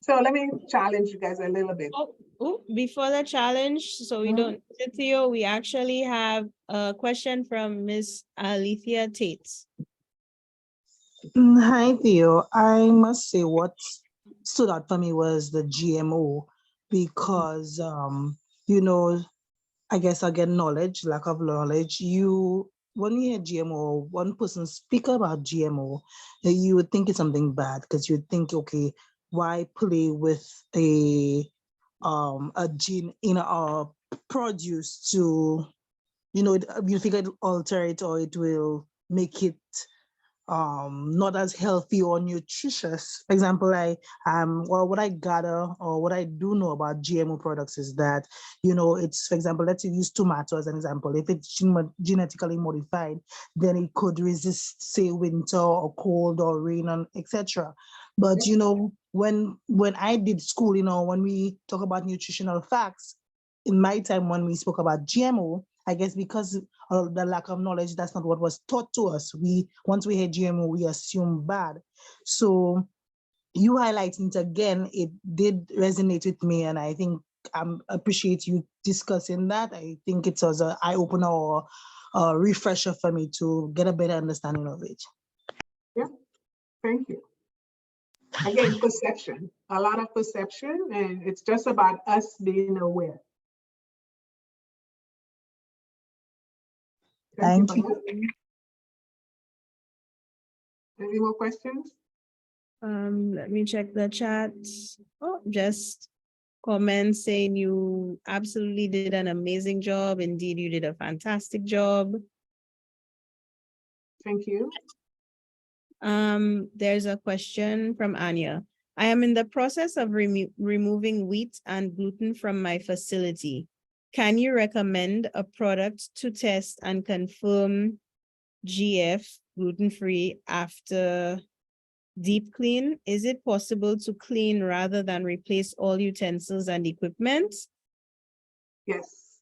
S2: So let me challenge you guys a little bit.
S1: Oh, before the challenge, so we don't, Theo, we actually have a question from Miss Alethea Tate.
S10: Hi, Theo. I must say what stood out for me was the GMO because, you know, I guess again, knowledge, lack of knowledge. When you hear GMO, one person speak about GMO, you would think it's something bad because you would think, okay, why play with a gene in a produce to, you figure it'll alter it or it will make it not as healthy or nutritious. For example, well, what I gather or what I do know about GMO products is that, it's, for example, let's use tomato as an example. If it's genetically modified, then it could resist, say, winter or cold or rain and etc. But when I did school, when we talk about nutritional facts, in my time when we spoke about GMO, I guess because of the lack of knowledge, that's not what was taught to us. Once we hear GMO, we assume bad. So you highlighting it again, it did resonate with me, and I think I appreciate you discussing that. I think it was an eye-opener or a refresher for me to get a better understanding of it.
S2: Yeah, thank you. Again, perception, a lot of perception, and it's just about us being aware.
S10: Thank you.
S2: Any more questions?
S1: Let me check the chat. Oh, just comments saying you absolutely did an amazing job. Indeed, you did a fantastic job.
S2: Thank you.
S1: There's a question from Anya. I am in the process of removing wheat and gluten from my facility. Can you recommend a product to test and confirm GF, gluten-free, after deep clean? Is it possible to clean rather than replace all utensils and equipment?
S2: Yes.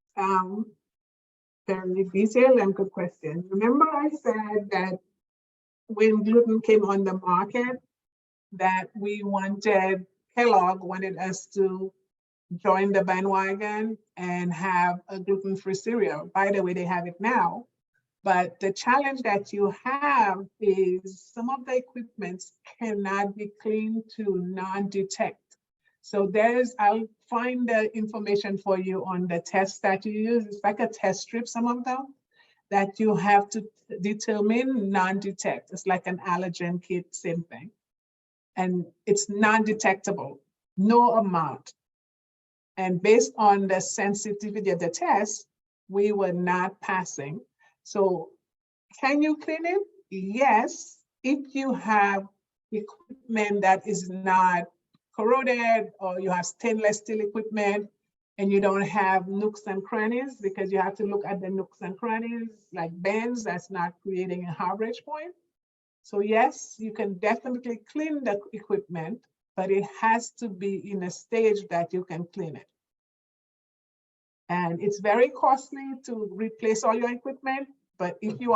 S2: Very detailed and good question. Remember I said that when gluten came on the market, that Kellogg wanted us to join the bandwagon and have a gluten-free cereal. By the way, they have it now. But the challenge that you have is some of the equipment cannot be cleaned to non-detect. So I'll find the information for you on the test that you use. It's like a test strip, some of them, that you have to determine non-detect. It's like an allergen kit, same thing. And it's non-detectable, no amount. And based on the sensitivity of the test, we were not passing. So can you clean it? Yes, if you have equipment that is not corroded, or you have stainless steel equipment and you don't have nooks and crannies, because you have to look at the nooks and crannies like bends that's not creating a harborage point. So yes, you can definitely clean the equipment, but it has to be in a stage that you can clean it. And it's very costly to replace all your equipment. But if you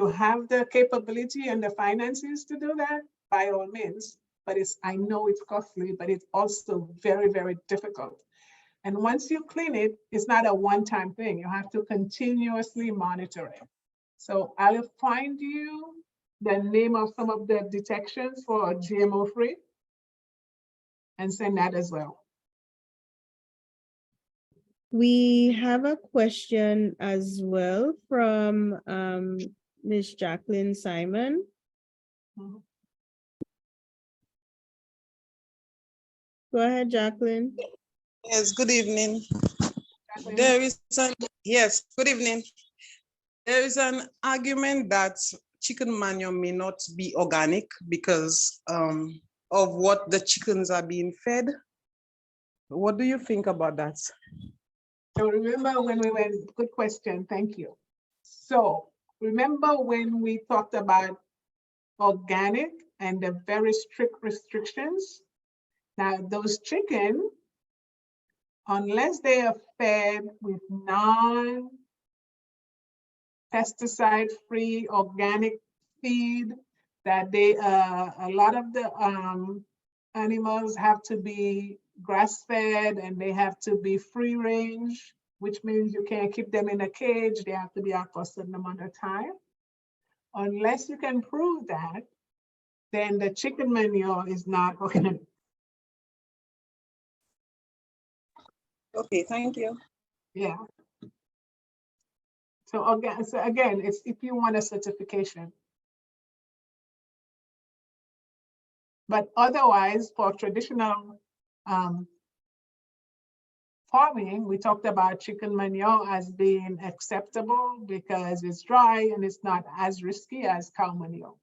S2: have the capability and the finances to do that, by all means. But I know it's costly, but it's also very, very difficult. And once you clean it, it's not a one-time thing. You have to continuously monitor it. So I'll find you the name of some of the detections for GMO-free and send that as well.
S1: We have a question as well from Ms. Jacqueline Simon.
S2: Mhm.
S1: Go ahead, Jacqueline.
S12: Yes, good evening.
S2: Jacqueline?
S12: Yes, good evening. There is an argument that chicken manure may not be organic because of what the chickens are being fed. What do you think about that?
S2: So remember when we went, good question, thank you. So remember when we talked about organic and the very strict restrictions? Now those chicken, unless they are fed with non-pesticide-free organic feed, that a lot of the animals have to be grass-fed and they have to be free range, which means you can't keep them in a cage. They have to be out for a certain amount of time. Unless you can prove that, then the chicken manure is not organic.
S12: Okay, thank you.
S2: Yeah. So again, it's if you want a certification. But otherwise, for traditional farming, we talked about chicken manure as being acceptable because it's dry and it's not as risky as cow manure.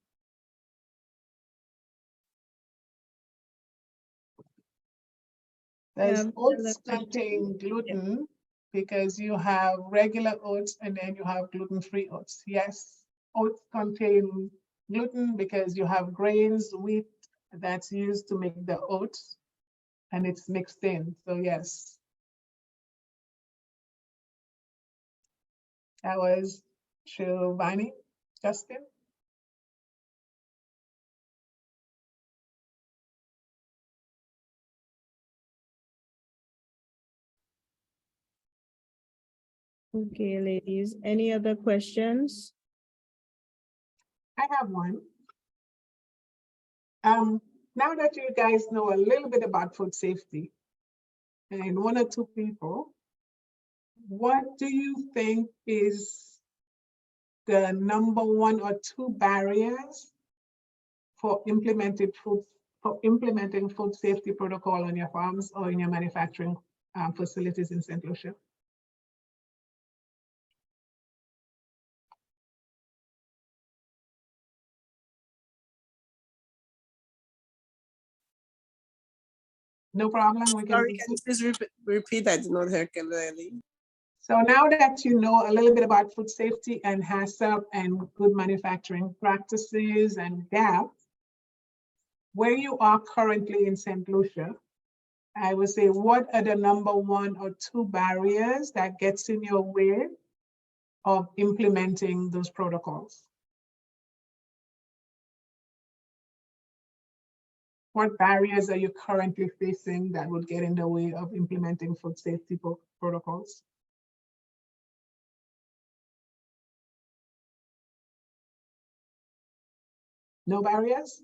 S2: There's oats contain gluten because you have regular oats and then you have gluten-free oats. Yes, oats contain gluten because you have grains, wheat that's used to make the oats and it's mixed in, so yes. That was Shivani, Justin.
S1: Okay, ladies, any other questions?
S2: I have one. Now that you guys know a little bit about food safety, and one or two people, what do you think is the number one or two barriers for implementing food safety protocol on your farms or in your manufacturing facilities in St. Lucia? No problem. We can.
S12: Sorry, can you please repeat? I did not hear clearly.
S2: So now that you know a little bit about food safety and HACCP and good manufacturing practices and GAP, where you are currently in St. Lucia, I would say, what are the number one or two barriers that gets in your way of implementing those protocols? What barriers are you currently facing that would get in the way of implementing food safety protocols? No barriers?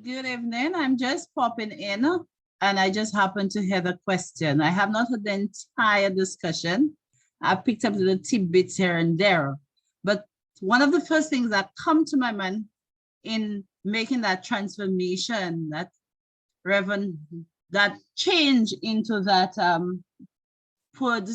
S13: Good evening. I'm just popping in and I just happened to hear the question. I have not heard the entire discussion. I picked up the tidbits here and there. But one of the first things that come to my mind in making that transformation, that change into that food,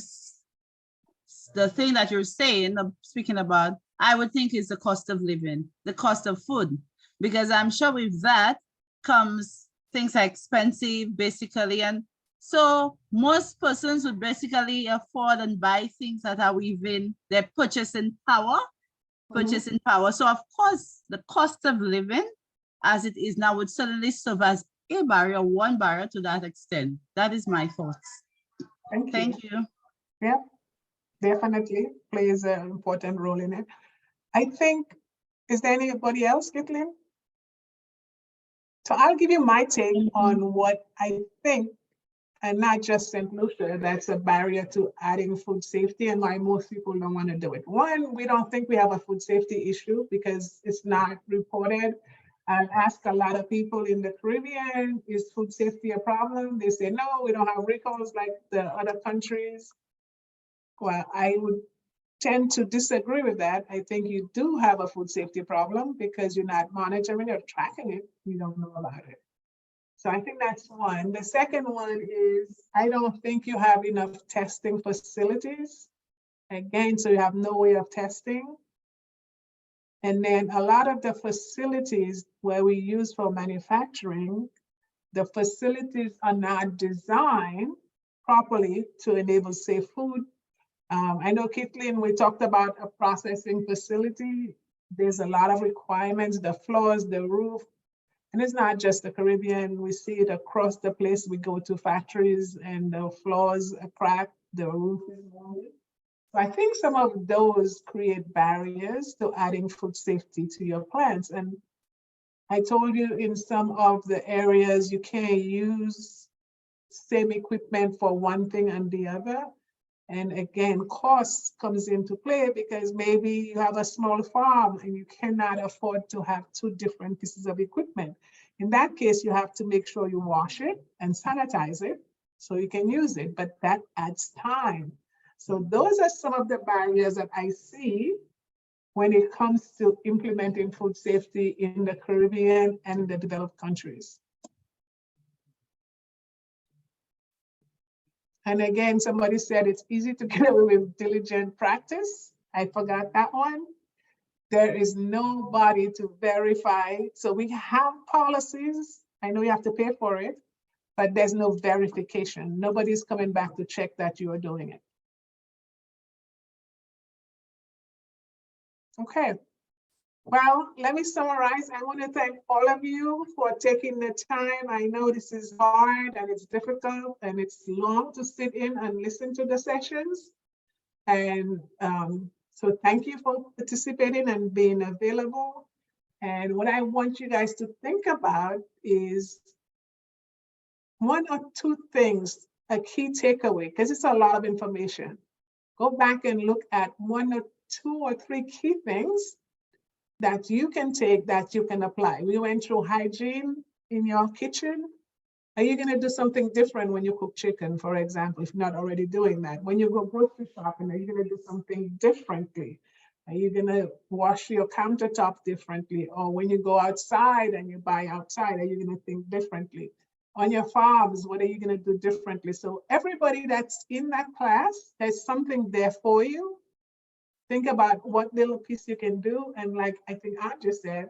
S13: the thing that you're saying, speaking about, I would think is the cost of living, the cost of food, because I'm sure with that comes things are expensive basically. And so most persons would basically afford and buy things that are within their purchasing power. So of course, the cost of living as it is now would certainly serve as a barrier, one barrier to that extent. That is my thoughts.
S2: Thank you.
S13: Thank you.
S2: Yeah. definitely plays an important role in it. I think, is there anybody else, Caitlin? So I'll give you my take on what I think, and not just St. Lucia, that's a barrier to adding food safety and why most people don't want to do it. One, we don't think we have a food safety issue because it's not reported. I've asked a lot of people in the Caribbean, is food safety a problem? They say, no, we don't have recalls like the other countries. Well, I would tend to disagree with that. I think you do have a food safety problem because you're not monitoring or tracking it. You don't know about it. So I think that's one. The second one is, I don't think you have enough testing facilities. Again, so you have no way of testing. And then a lot of the facilities where we use for manufacturing, the facilities are not designed properly to enable safe food. I know, Caitlin, we talked about a processing facility. There's a lot of requirements, the floors, the roof. And it's not just the Caribbean, we see it across the place. We go to factories and the floors are cracked, the roof is wounded. So I think some of those create barriers to adding food safety to your plants. And I told you in some of the areas you can't use same equipment for one thing and the other. And again, cost comes into play because maybe you have a small farm and you cannot afford to have two different pieces of equipment. In that case, you have to make sure you wash it and sanitize it so you can use it, but that adds time. So those are some of the barriers that I see when it comes to implementing food safety in the Caribbean and the developed countries. And again, somebody said it's easy to get away with diligent practice. I forgot that one. There is nobody to verify. So we have policies. I know you have to pay for it, but there's no verification. Nobody's coming back to check that you are doing it. Okay. Well, let me summarize. I want to thank all of you for taking the time. I know this is hard and it's difficult and it's long to sit in and listen to the sessions. And so thank you for participating and being available. And what I want you guys to think about is one or two things, a key takeaway, because it's a lot of information. Go back and look at one or two or three key things that you can take, that you can apply. We went through hygiene in your kitchen. Are you going to do something different when you cook chicken, for example, if you're not already doing that? When you go grocery shopping, are you going to do something differently? Are you going to wash your countertop differently? Or when you go outside and you buy outside, are you going to think differently? On your farms, what are you going to do differently? So everybody that's in that class, there's something there for you. Think about what little piece you can do. And like I think I just said,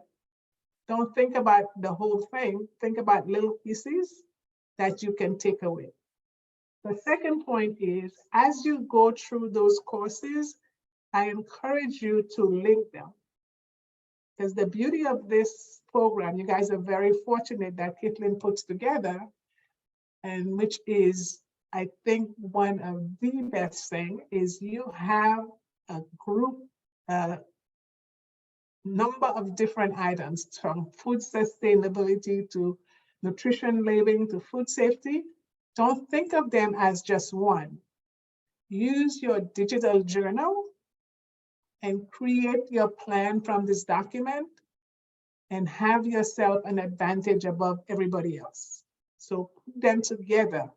S2: don't think about the whole thing. Think about little pieces that you can take away. The second point is, as you go through those courses, I encourage you to link them. Because the beauty of this program, you guys are very fortunate that Caitlin puts together, and which is, I think, one of the best thing is you have a group, number of different items, from food sustainability to nutrition labeling to food safety. Don't think of them as just one. Use your digital journal and create your plan from this document and have yourself an advantage above everybody else. So put them together,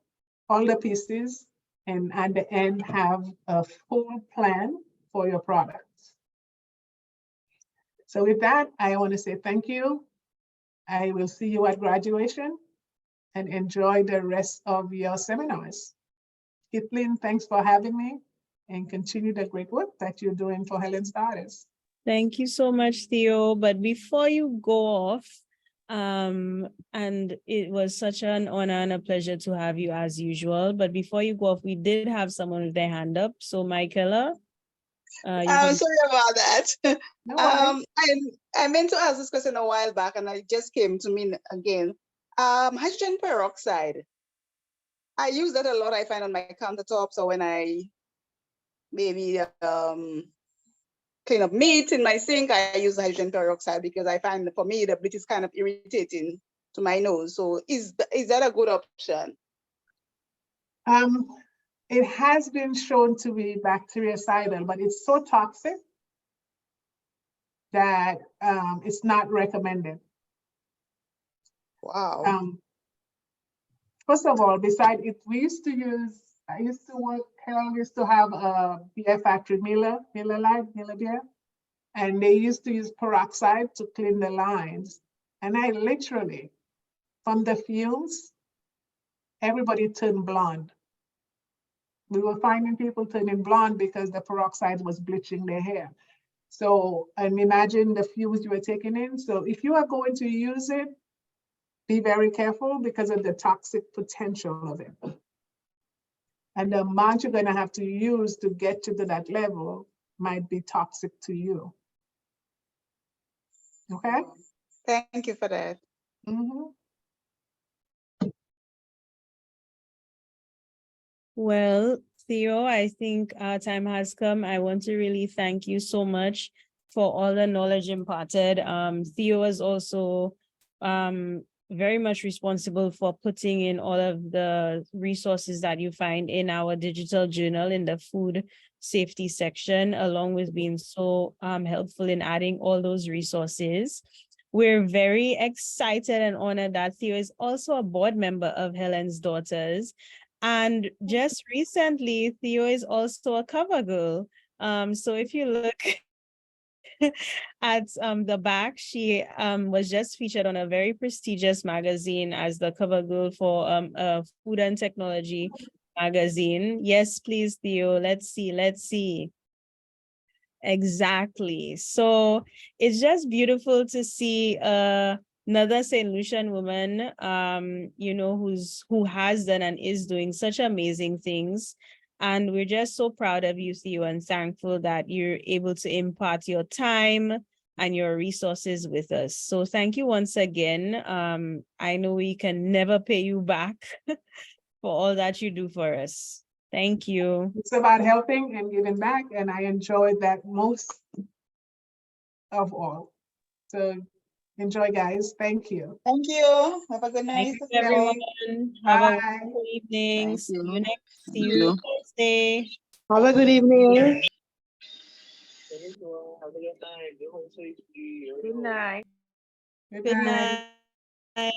S2: all the pieces, and at the end have a full plan for your products. So with that, I want to say thank you. I will see you at graduation and enjoy the rest of your seminars. Caitlin, thanks for having me, and continue the great work that you're doing for Helen's Daughters.
S1: Thank you so much, Theo. But before you go off, and it was such an honor and a pleasure to have you as usual. But before you go off, we did have someone with their hand up. So Michaela.
S4: I'm sorry about that. I meant to ask this question a while back and it just came to me again. Hydrogen peroxide. I use that a lot, I find, on my countertops or when I maybe clean up meat in my sink, I use hydrogen peroxide because I find for me the bleach is kind of irritating to my nose. So is that a good option?
S2: It has been shown to be bactericidal, but it's so toxic that it's not recommended.
S4: Wow.
S2: First of all, besides it, I used to work, Helen used to have a beer factory, Miller Beer, and they used to use peroxide to clean the lines. And I literally, from the fumes, everybody turned blonde. We were finding people turning blonde because the peroxide was bleaching their hair. So, and imagine the fumes you were taking in. So if you are going to use it, be very careful because of the toxic potential of it. And the amount you're gonna have to use to get to that level might be toxic to you. Okay?
S4: Thank you for that.
S2: Mm-hmm.
S1: Well, Theo, I think our time has come. I want to really thank you so much for all the knowledge imparted. Theo is also very much responsible for putting in all of the resources that you find in our digital journal in the food safety section, along with being so helpful in adding all those resources. We're very excited and honored that Theo is also a board member of Helen's Daughters. And just recently, Theo is also a cover girl. So if you look at the back, she was just featured on a very prestigious magazine as the cover girl for a food and technology magazine. Yes, please, Theo. Let's see. Exactly. So it's just beautiful to see another St. Lucian woman, you know, who has done and is doing such amazing things. And we're just so proud of you, Theo, and thankful that you're able to impart your time and your resources with us. So thank you once again. I know we can never pay you back for all that you do for us. Thank you.
S2: It's about helping and giving back, and I enjoyed that most of all. So enjoy, guys. Thank you.
S4: Thank you. Have a good night.
S1: Thank you, everyone. Have a
S2: Bye.
S1: wonderful evening.
S4: Thank
S1: See
S4: you.
S1: you next. See
S5: Thank
S1: you
S5: you.
S1: Thursday.
S6: Have a good evening. Good night.
S2: Good
S1: Good
S2: night.
S1: night.